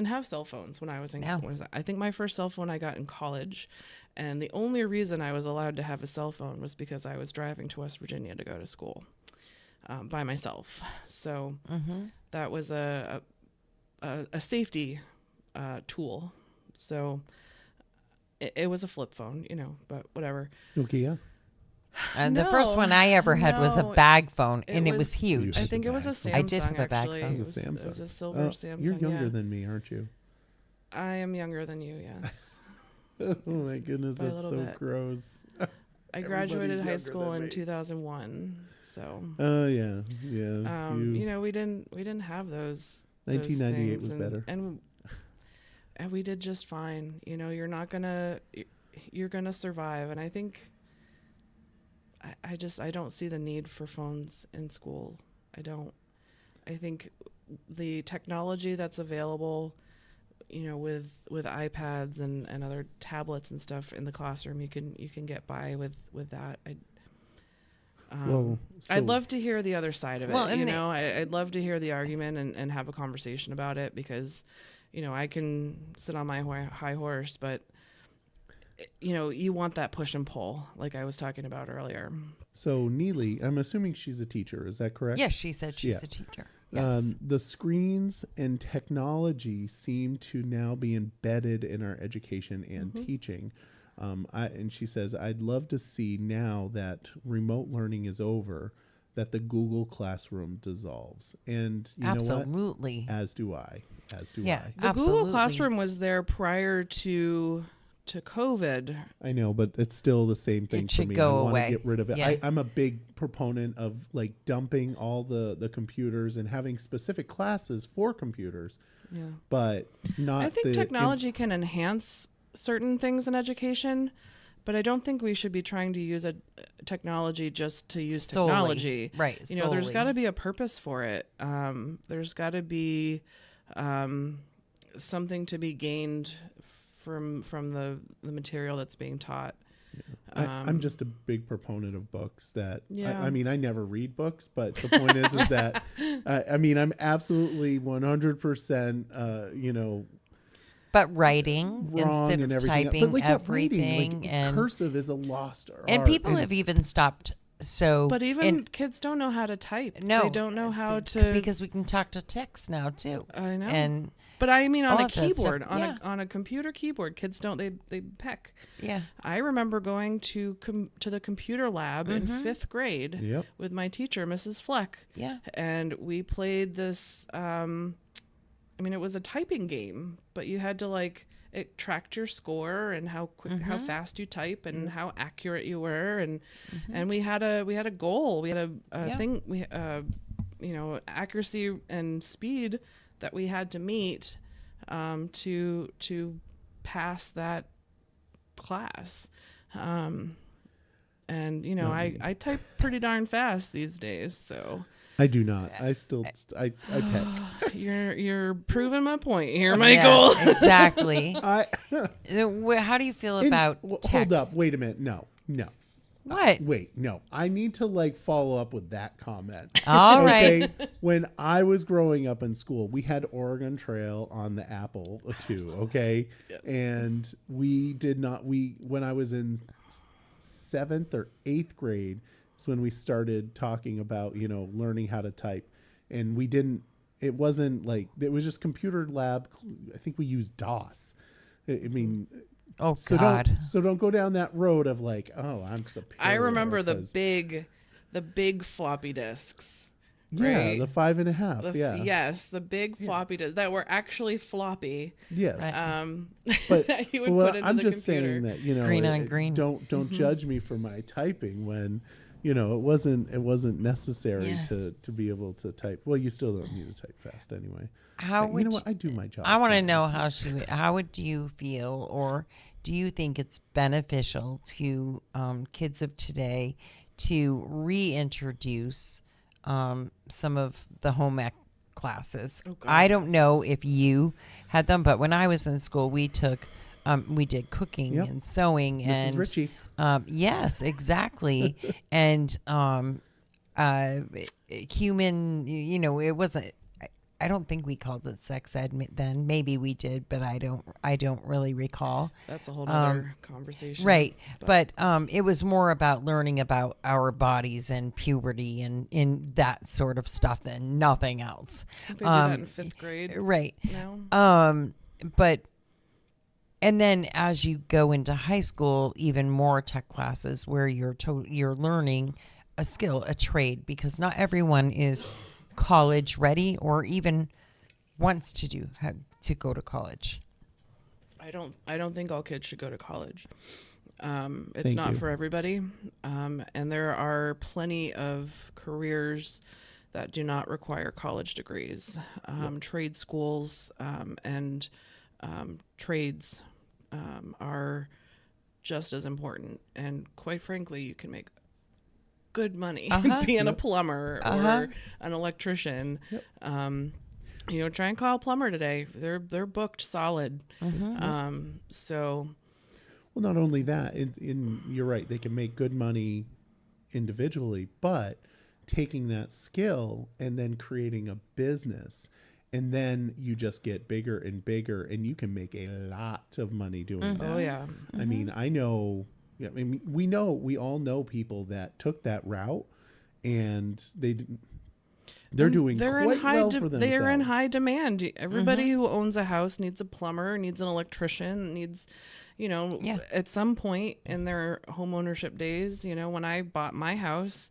have cell phones when I was in college. I think my first cell phone I got in college, and the only reason I was allowed to have a cell phone was because I was driving to West Virginia to go to school by myself. So that was a safety tool. So it was a flip phone, you know, but whatever. Nokia. The first one I ever had was a bag phone, and it was huge. I think it was a Samsung. I did have a bag actually. phone. It was a Samsung. It was a silver Samsung. You're younger than me, aren't you? I am younger than you, yes. Oh my goodness, by a that's so little bit. gross. I graduated high younger school than in me. 2001, so. Oh yeah. You know, we didn't have those. 1998 those was things, better. And we did just fine. You know, you're gonna survive, and I think. I don't see the need for phones in school. I don't. I think the technology that's available, you know, with iPads and other tablets and stuff in the classroom, you can get by with that. I'd love to hear the other side of it. I'd love to hear the argument and have a conversation about it, because, you know, I can sit on my high horse, but you know, you want that push and pull, like I was talking about earlier. So Neely, I'm assuming she's a teacher. Is that correct? Yes, she said she's a teacher. Yes. The screens and technology seem to now be embedded in our education and teaching. And she says, I'd love to see now that remote learning is over, that the Google Classroom dissolves. And you Absolutely. know what? As do I. The Google Classroom was there prior to COVID. I know, but it's still the same thing It for should me. go I want away. to get rid of it. Yeah. I'm a big proponent of like dumping all the computers and having specific classes for computers. Yeah. But not I think technology can enhance certain things in education, but I don't think we should be trying to use a technology just to use technology. Right. You know, there's got to be a purpose for it. There's got to be something to be gained from the material that's being taught. I'm just a big proponent of books. That Yeah. I mean, I never read books, but the point is that I mean, I'm absolutely 100%. You know, But writing wrong instead and of everything. typing But like everything, writing, like and cursive is a lost art. people have even stopped. So, But even and kids don't know how to type. no, They don't know how to. because we can talk to text now too. I know. And But I mean, on all a of that stuff, keyboard, yeah. on a computer keyboard, kids don't. They peck. yeah, I remember going to the computer lab in 5th grade Yep. with my teacher, Mrs. Fleck. yeah. And we played this. I mean, it was a typing game, but you had to like it tracked your score and how quick, how fast you type, and how accurate you were, and we had a goal. We had a thing. We accuracy and speed that we had to meet to pass that class. And I type pretty darn fast these days, so I do not. I still I peck. you're proving my point here, Michael. Yeah, exactly. I How do you feel about tech? hold up. Wait a minute. No. What? Wait, no. I need to like follow up with that comment. All right. When I was growing up in school, we had Oregon Trail on the Apple II, okay? Yes. And we did not when I was in 7th or 8th grade is when we started talking about, learning how to type. And it wasn't like, it was just computer lab. I think we used DOS. I mean, Oh so God. don't go down that road of like, oh, I'm superior. I remember the 'cause- big floppy disks. Yeah, right? the 5.5. Yeah. Yes, the big floppy disks that were actually floppy. Yes. But But you would well, put into I'm the just computer. saying that Green on green. Don't judge me for my typing when it wasn't necessary Yeah. to be able to type. Well, you still don't need to type fast anyway. How You would know what? I do my job. I want to fine. know how would you feel, or do you think it's beneficial to kids of today to reintroduce some of the home ec classes? Oh, God, I don't yes. know if you had them, but when I was in school, we did cooking Yep. and sewing Mrs. and Ritchie. yes, exactly. And human, it wasn't. I don't think we called it sex ed then. Maybe we did, but I don't really recall. That's a whole other conversation. Right. But it was more about learning about our bodies and puberty and in that sort of stuff than nothing else. They do that in 5th grade Right. now. But and then as you go into high school, even more tech classes where you're learning a skill, a trade, because not everyone is college ready or even wants to go to college. I don't think all kids should go to college. It's Thank not you. for everybody. And there are plenty of careers that do not require college degrees. Trade schools and trades are just as important. And quite frankly, you can make good money being a plumber or an electrician. Try and call a plumber today. They're booked solid. So Well, not only that, you're right. They can make good money individually, but taking that skill and then creating a business, and then you just get bigger and bigger, and you can make a lot of money doing that. oh yeah. I mean, I know. Yeah, I mean, we all know people that took that route, and they're doing quite well for themselves. They are in high demand. Everybody who owns a house needs a plumber, needs an electrician, needs, at some point in their home ownership days, when I bought my house,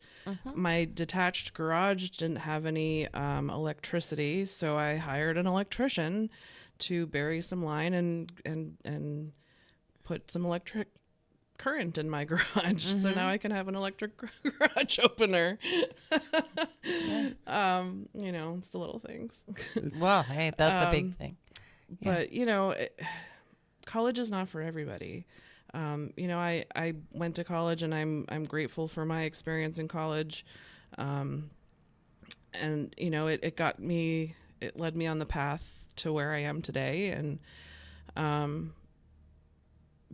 my detached garage didn't have any electricity, so I hired an electrician to bury some line and put some electric current in my garage, so now I can have an electric garage opener. It's the little things. Well, hey, that's a big thing. But college is not for everybody. I went to college, and I'm grateful for my experience in college. And it led me on the path to where I am today, and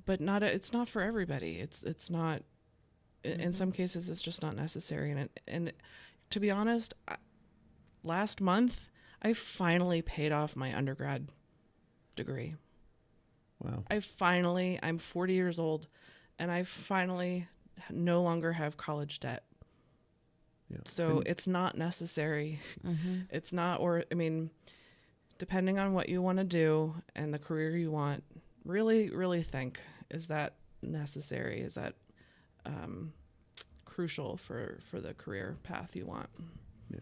but it's not for everybody. It's not, in some cases it's just not necessary. And to be honest, last month I finally paid off my undergrad degree. Wow. I'm 40 years old, and I finally no longer have college debt. Yeah. So And it's not necessary. Mm-hmm. It's not, or I mean, depending on what you want to do and the career you want, really, really think, is that necessary? Is that crucial for the career path you want? yeah.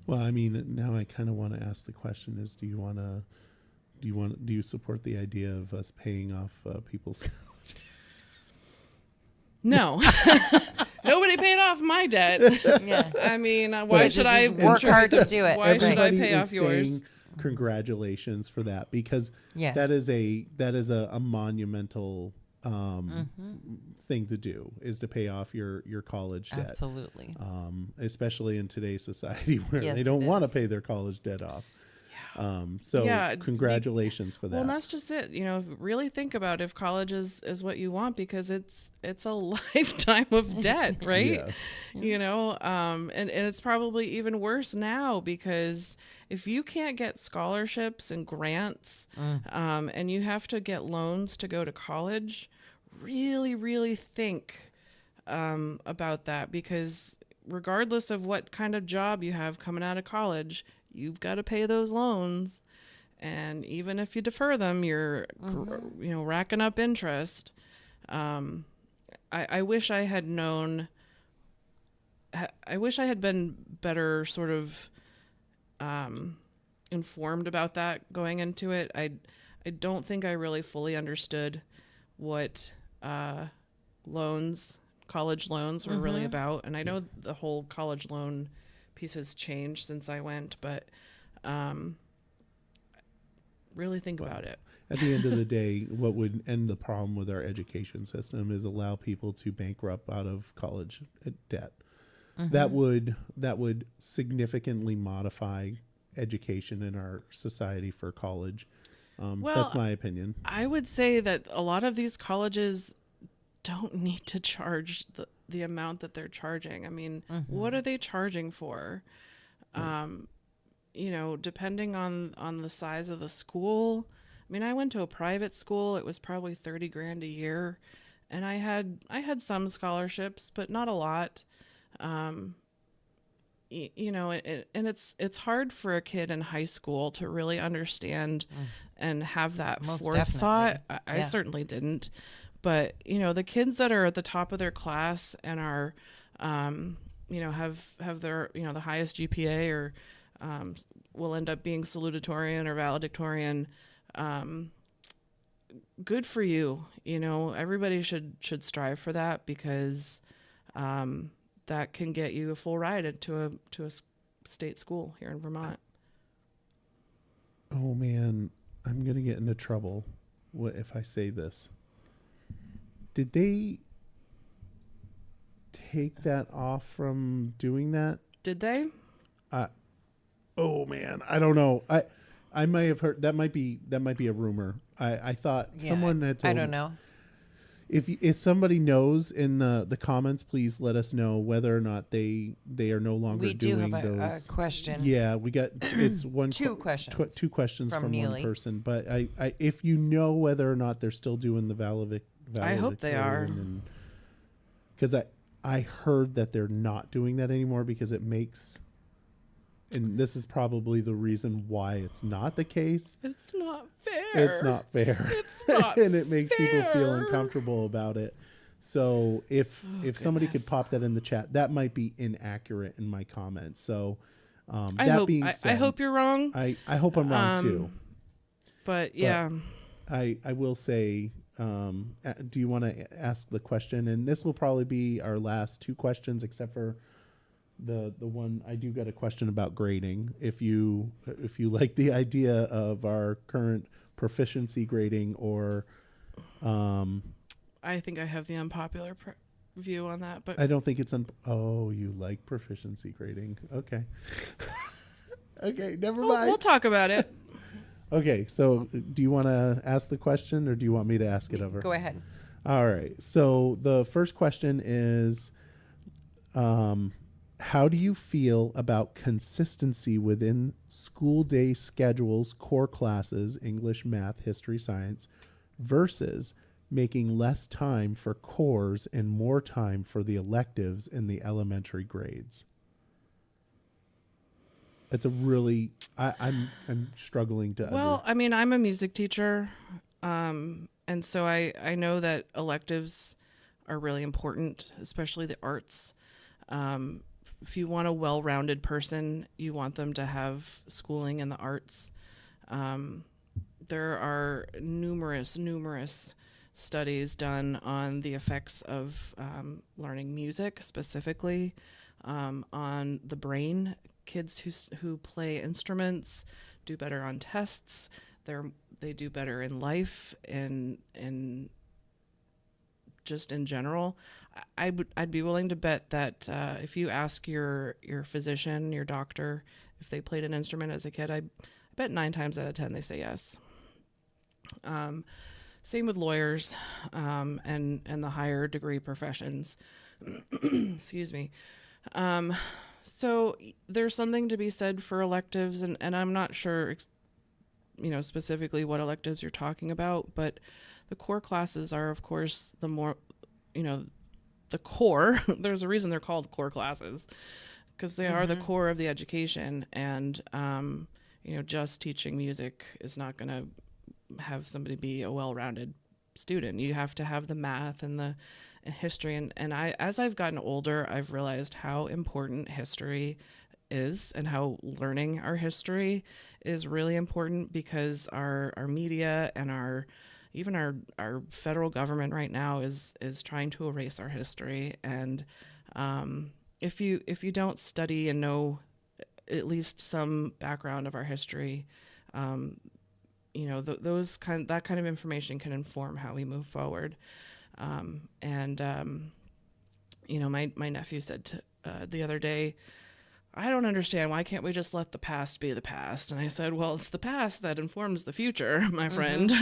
Well, I mean, now I kind of want to ask the question: is do you support the idea of us paying off people's? No. Nobody paid off my debt. Yeah. I mean, why But should just I work hard to do it? Why should I Everybody pay is off yours? saying congratulations for that, because Yeah. that is a monumental thing to do, is to pay off your college debt. Absolutely. Especially in today's society where Yes, they don't it want to is. pay their college debt off. Yeah. So Yeah, congratulations for that. Well, and that's just it. You know, really think about if college is what you want, because it's a lifetime of debt, right? Yeah. You know, and it's probably even worse now, because if you can't get scholarships and grants, and you have to get loans to go to college, really, really think about that, because regardless of what kind of job you have coming out of college, you've got to pay those loans. And even if you defer them, you're racking up interest. I wish I had known. I wish I had been better sort of informed about that going into it. I don't think I really fully understood what college loans were really about. And I know the whole college loan piece has changed since I went, but really think about it. At the end of the day, what would end the problem with our education system is allow people to bankrupt out of college debt. That would significantly modify education in our society for college. That's my opinion. I would say that a lot of these colleges don't need to charge the amount that they're charging. I mean, what are they charging for? Depending on the size of the school. I mean, I went to a private school. It was probably $30,000 a year, and I had some scholarships, but not a lot. And it's hard for a kid in high school to really understand and have that Most forethought. definitely. I certainly didn't. But, the kids that are at the top of their class and are, have their, the highest GPA, or will end up being salutatorian or valedictorian, good for you. Everybody should strive for that, because that can get you a full ride to a state school here in Vermont. Oh man, I'm gonna get into trouble. What if I say this? Did they take that off from doing that? Did they? Oh man, I don't know. I may have heard that might be a rumor. I thought someone had told I don't me. know. If somebody knows in the comments, please let us know whether or not they are no longer We do doing have those. a question. Yeah, we got it's one Two questions two questions from from one Neely. person. But I if you know whether or not they're still doing the I hope they are. Because I heard that they're not doing that anymore, because it makes. And this is probably the reason why it's not the case. It's not fair. It's not fair. It's not and it makes people feel fair. uncomfortable about it. So if somebody could goodness. pop that in the chat, that might be inaccurate in my comments. So I that hope being I said, hope you're wrong. I hope I'm wrong too. But yeah. I will say, do you want to ask the question? And this will probably be our last two questions, except for the one I do got a question about grading. If you like the idea of our current proficiency grading, or I think I have the unpopular view on that, but I don't think it's oh, you like proficiency grading. Okay. Okay, never mind. we'll talk about it. Okay, so do you want to ask the question, or do you want me to ask it over? Go ahead. All right. So the first question is, how do you feel about consistency within school day schedules, core classes, English, math, history, science, versus making less time for cores and more time for the electives in the elementary grades? It's a really I'm struggling to Well, I mean, I'm a music teacher, and so I know that electives are really important, especially the arts. If you want a well-rounded person, you want them to have schooling in the arts. There are numerous studies done on the effects of learning music, specifically on the brain. Kids who play instruments do better on tests. They do better in life and just in general. I'd be willing to bet that if you ask your physician, your doctor, if they played an instrument as a kid, I bet 9 times out of 10 they say yes. Same with lawyers and the higher degree professions. Excuse me. So there's something to be said for electives, and I'm not sure, specifically what electives you're talking about, but the core classes are, of course, the more, the core. There's a reason they're called core classes, because they are the core of the education, and, just teaching music is not going to have somebody be a well-rounded student. You have to have the math and the history, and I, as I've gotten older, I've realized how important history is and how learning our history is really important, because our media and our federal government right now is trying to erase our history. And if you don't study and know at least some background of our history, that kind of information can inform how we move forward. My nephew said the other day, I don't understand, why can't we just let the past be the past? And I said, well, it's the past that informs the future, my friend.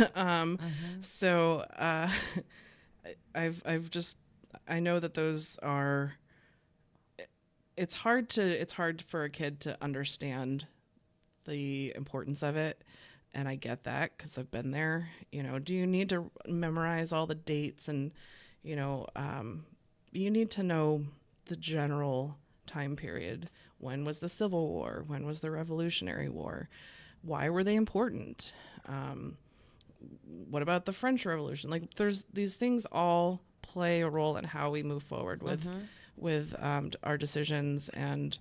So I know that those are, it's hard for a kid to understand the importance of it. And I get that, because I've been there. Do you need to memorize all the dates? And, you need to know the general time period. When was the Civil War? When was the Revolutionary War? Why were they important? What about the French Revolution? Like, there's these things all play a role in how we move forward with our decisions, and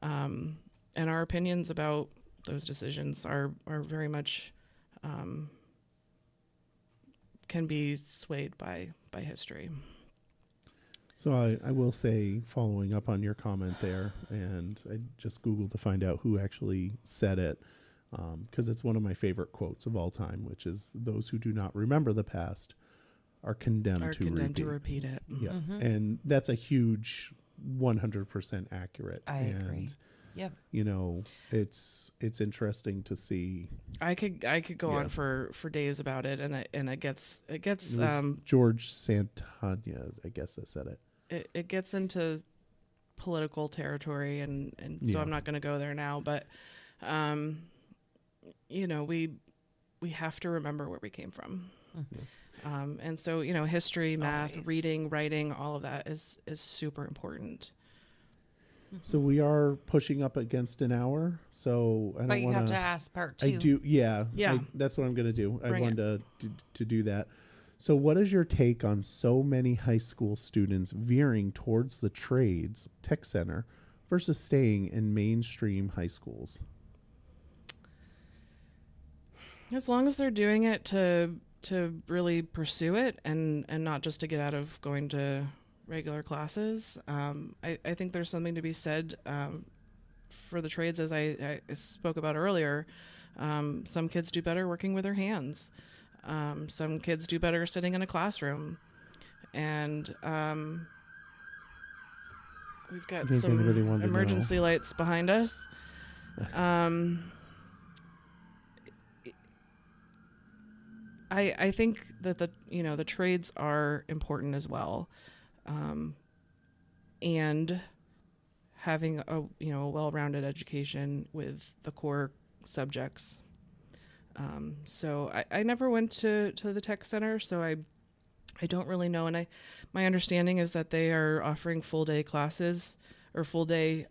our opinions about those decisions are very much can be swayed by history. So I will say, following up on your comment there, and I just Googled to find out who actually said it, because it's one of my favorite quotes of all time, which is, "Those who do not remember the past are condemned to repeat it." Yeah, and that's a huge 100% accurate. I agree. Yep. It's interesting to see. I could go on for days about it, and it gets George Santana, I guess I said it. It gets into political territory, and so I'm not going to go there now, but we have to remember where we came from. And so, history, math, reading, writing, all of that is super important. So we are pushing up against an hour. So I don't want to. But you have to ask part 2. I do. Yeah. That's what I'm going to do. I wanted to do that. So what is your take on so many high school students veering towards the trades tech center versus staying in mainstream high schools? As long as they're doing it to really pursue it and not just to get out of going to regular classes. I think there's something to be said for the trades, as I spoke about earlier. Some kids do better working with their hands. Some kids do better sitting in a classroom. And we've got some emergency lights behind us. I think that the trades are important as well. And having a well-rounded education with the core subjects So I never went to the tech center, so I don't really know. And my understanding is that they are offering full day classes or full day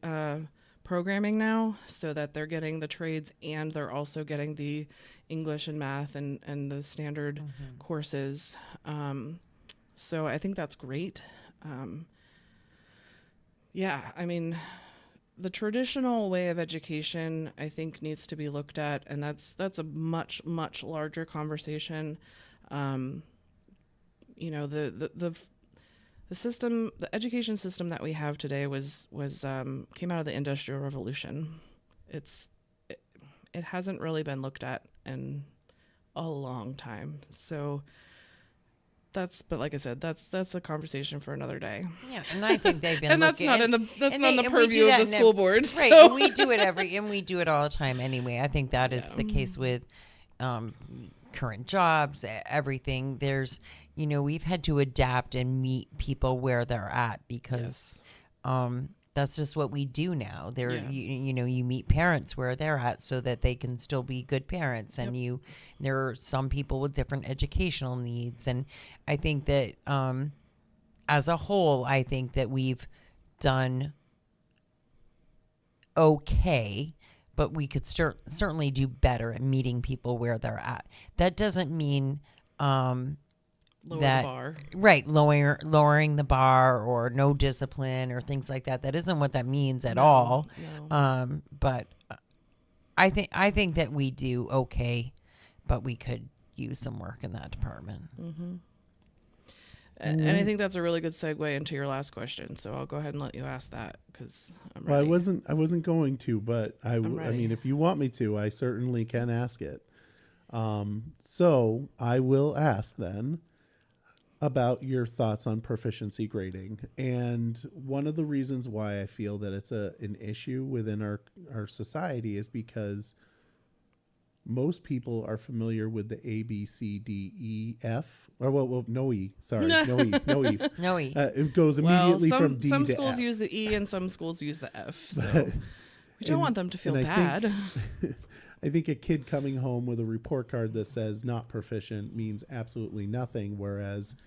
programming now, so that they're getting the trades and they're also getting the English and math and the standard courses. So I think that's great. Yeah, I mean, the traditional way of education, I think, needs to be looked at, and that's a much larger conversation. You know, the system, the education system that we have today was came out of the Industrial Revolution. It hasn't really been looked at in a long time. So but like I said, that's a conversation for another day. Yeah, and I think they've been And that's looking, not and, in the and purview of the school board. Right, So. and we do it and we do it all the time anyway. I think that is the case with current jobs, everything. There's, we've had to adapt and meet people where they're at because that's just what we do now. You meet parents where they're at so that they can still be good parents, and there are some people with different educational needs, and I think that as a whole, I think that we've done okay, but we could certainly do better at meeting people where they're at. That doesn't mean Lower the bar. Right, lowering the bar or no discipline or things like that. That isn't what that means at all. No. But I think that we do okay, but we could use some work in that department. Mm-hmm. And I think that's a really good segue into your last question. So I'll go ahead and let you ask that because I'm ready. Well, I wasn't going to, but I ready. mean, if you want me to, I certainly can ask it. So I will ask then about your thoughts on proficiency grading. And one of the reasons why I feel that it's an issue within our society is because most people are familiar with the A, B, C, D, E, F, or no E. Sorry, no E, no E. No E. It goes immediately from D to F. Some schools use the E and some schools use the F. So we don't want them to feel bad. I think a kid coming home with a report card that says not proficient means absolutely nothing, whereas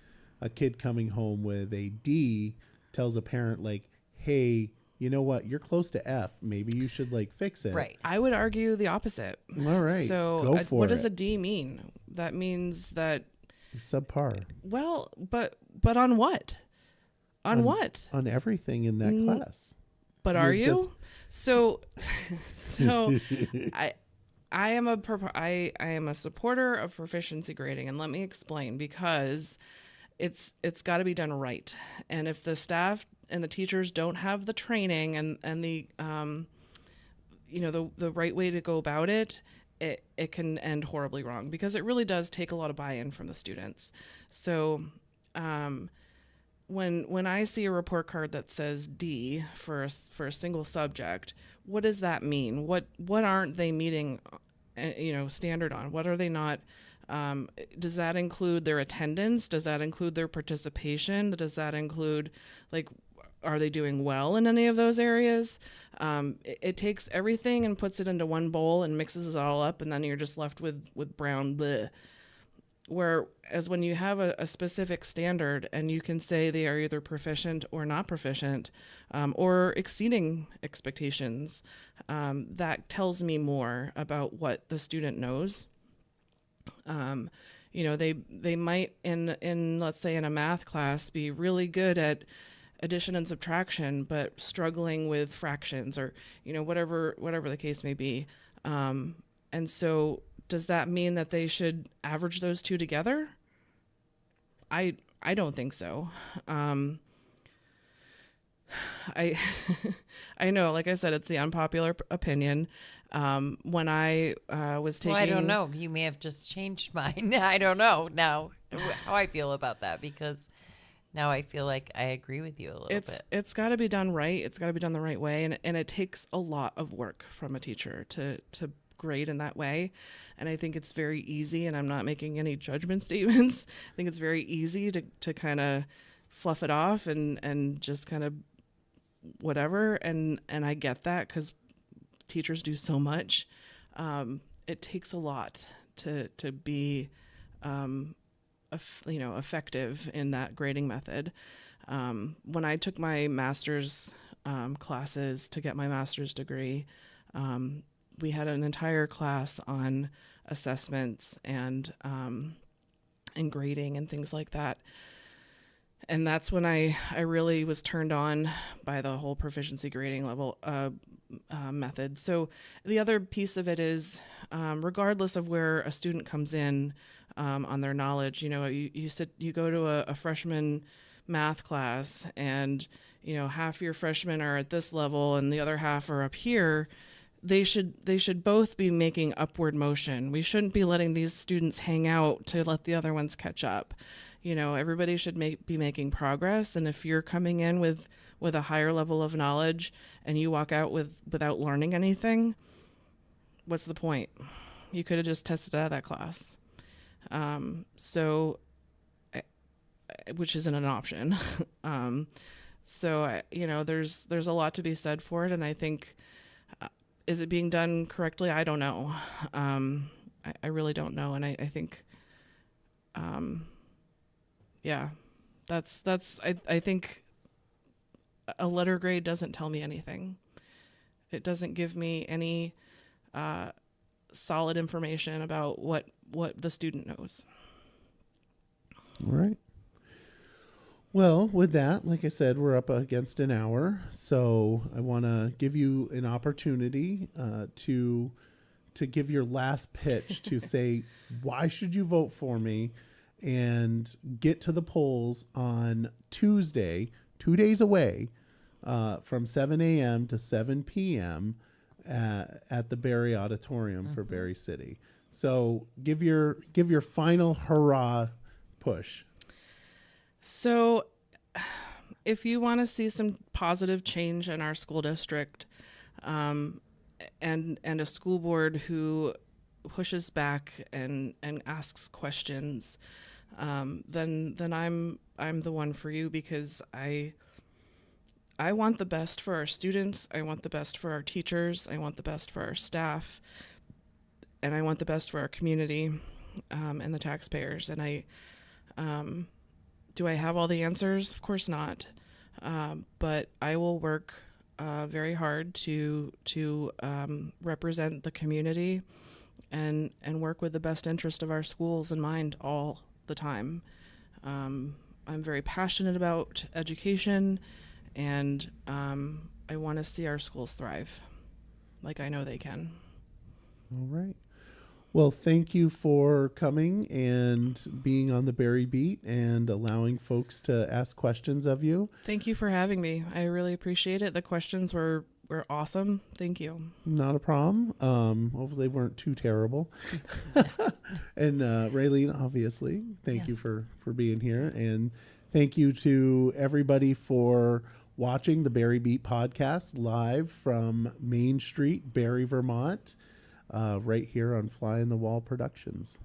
a kid coming home with a D tells a parent, like, hey, you know what? You're close to F. Maybe you should fix it. Right. I would argue the opposite. All right. So go for what does it. a D mean? That means that Subpar. Well, but on what? On what? On everything in that class. But You're are you? just- So I am a supporter of proficiency grading, and let me explain, because it's got to be done right. And if the staff and the teachers don't have the training and the the right way to go about it, it can end horribly wrong, because it really does take a lot of buy-in from the students. So when I see a report card that says D for a single subject, what does that mean? What aren't they meeting standard on? What are they not? Does that include their attendance? Does that include their participation? Does that include, are they doing well in any of those areas? It takes everything and puts it into one bowl and mixes it all up, and then you're just left with brown bleh. Whereas when you have a specific standard and you can say they are either proficient or not proficient, or exceeding expectations, that tells me more about what the student knows. They might in let's say in a math class be really good at addition and subtraction, but struggling with fractions, or whatever the case may be. And so does that mean that they should average those two together? I don't think so. I know, like I said, it's the unpopular opinion. When I was taking... Well, I don't know. You may have just changed mine. I don't know now how I feel about that, because now I feel like I agree with you a little bit. It's got to be done right. It's got to be done the right way. And it takes a lot of work from a teacher to grade in that way. And I think it's very easy, and I'm not making any judgment statements. I think it's very easy to kind of fluff it off and just kind of whatever. And I get that, because teachers do so much. It takes a lot to be effective in that grading method. When I took my master's classes to get my master's degree, we had an entire class on assessments and grading and things like that. And that's when I really was turned on by the whole proficiency grading level method. So the other piece of it is, regardless of where a student comes in on their knowledge, you go to a freshman math class, and half your freshmen are at this level and the other half are up here. They should both be making upward motion. We shouldn't be letting these students hang out to let the other ones catch up. Everybody should be making progress. And if you're coming in with a higher level of knowledge and you walk out without learning anything, what's the point? You could have just tested out of that class. Which isn't an option. There's a lot to be said for it. And I think, is it being done correctly? I don't know. I really don't know. And I think, I think a letter grade doesn't tell me anything. It doesn't give me any solid information about what the student knows. All right. Well, with that, like I said, we're up against an hour, so I want to give you an opportunity to give your last pitch to say, why should you vote for me, and get to the polls on Tuesday, 2 days away, from 7 a.m. to 7 p.m. At the Barre Auditorium for Barre City. So give your final hurrah push. So if you want to see some positive change in our school district, and a school board who pushes back and asks questions, then I'm the one for you, because I want the best for our students. I want the best for our teachers. I want the best for our staff, and I want the best for our community, and the taxpayers. And do I have all the answers? Of course not. But I will work very hard to represent the community and work with the best interest of our schools in mind all the time. I'm very passionate about education, and I want to see our schools thrive like I know they can. All right. Well, thank you for coming and being on the Barre Beat and allowing folks to ask questions of you. Thank you for having me. I really appreciate it. The questions were awesome. Thank you. Not a problem. Hopefully they weren't too terrible. And Raylene, obviously, thank you for being here. And thank you to everybody for watching the Barre Beat podcast live from Main Street, Barre, Vermont. Right here on Fly in the Wall Productions.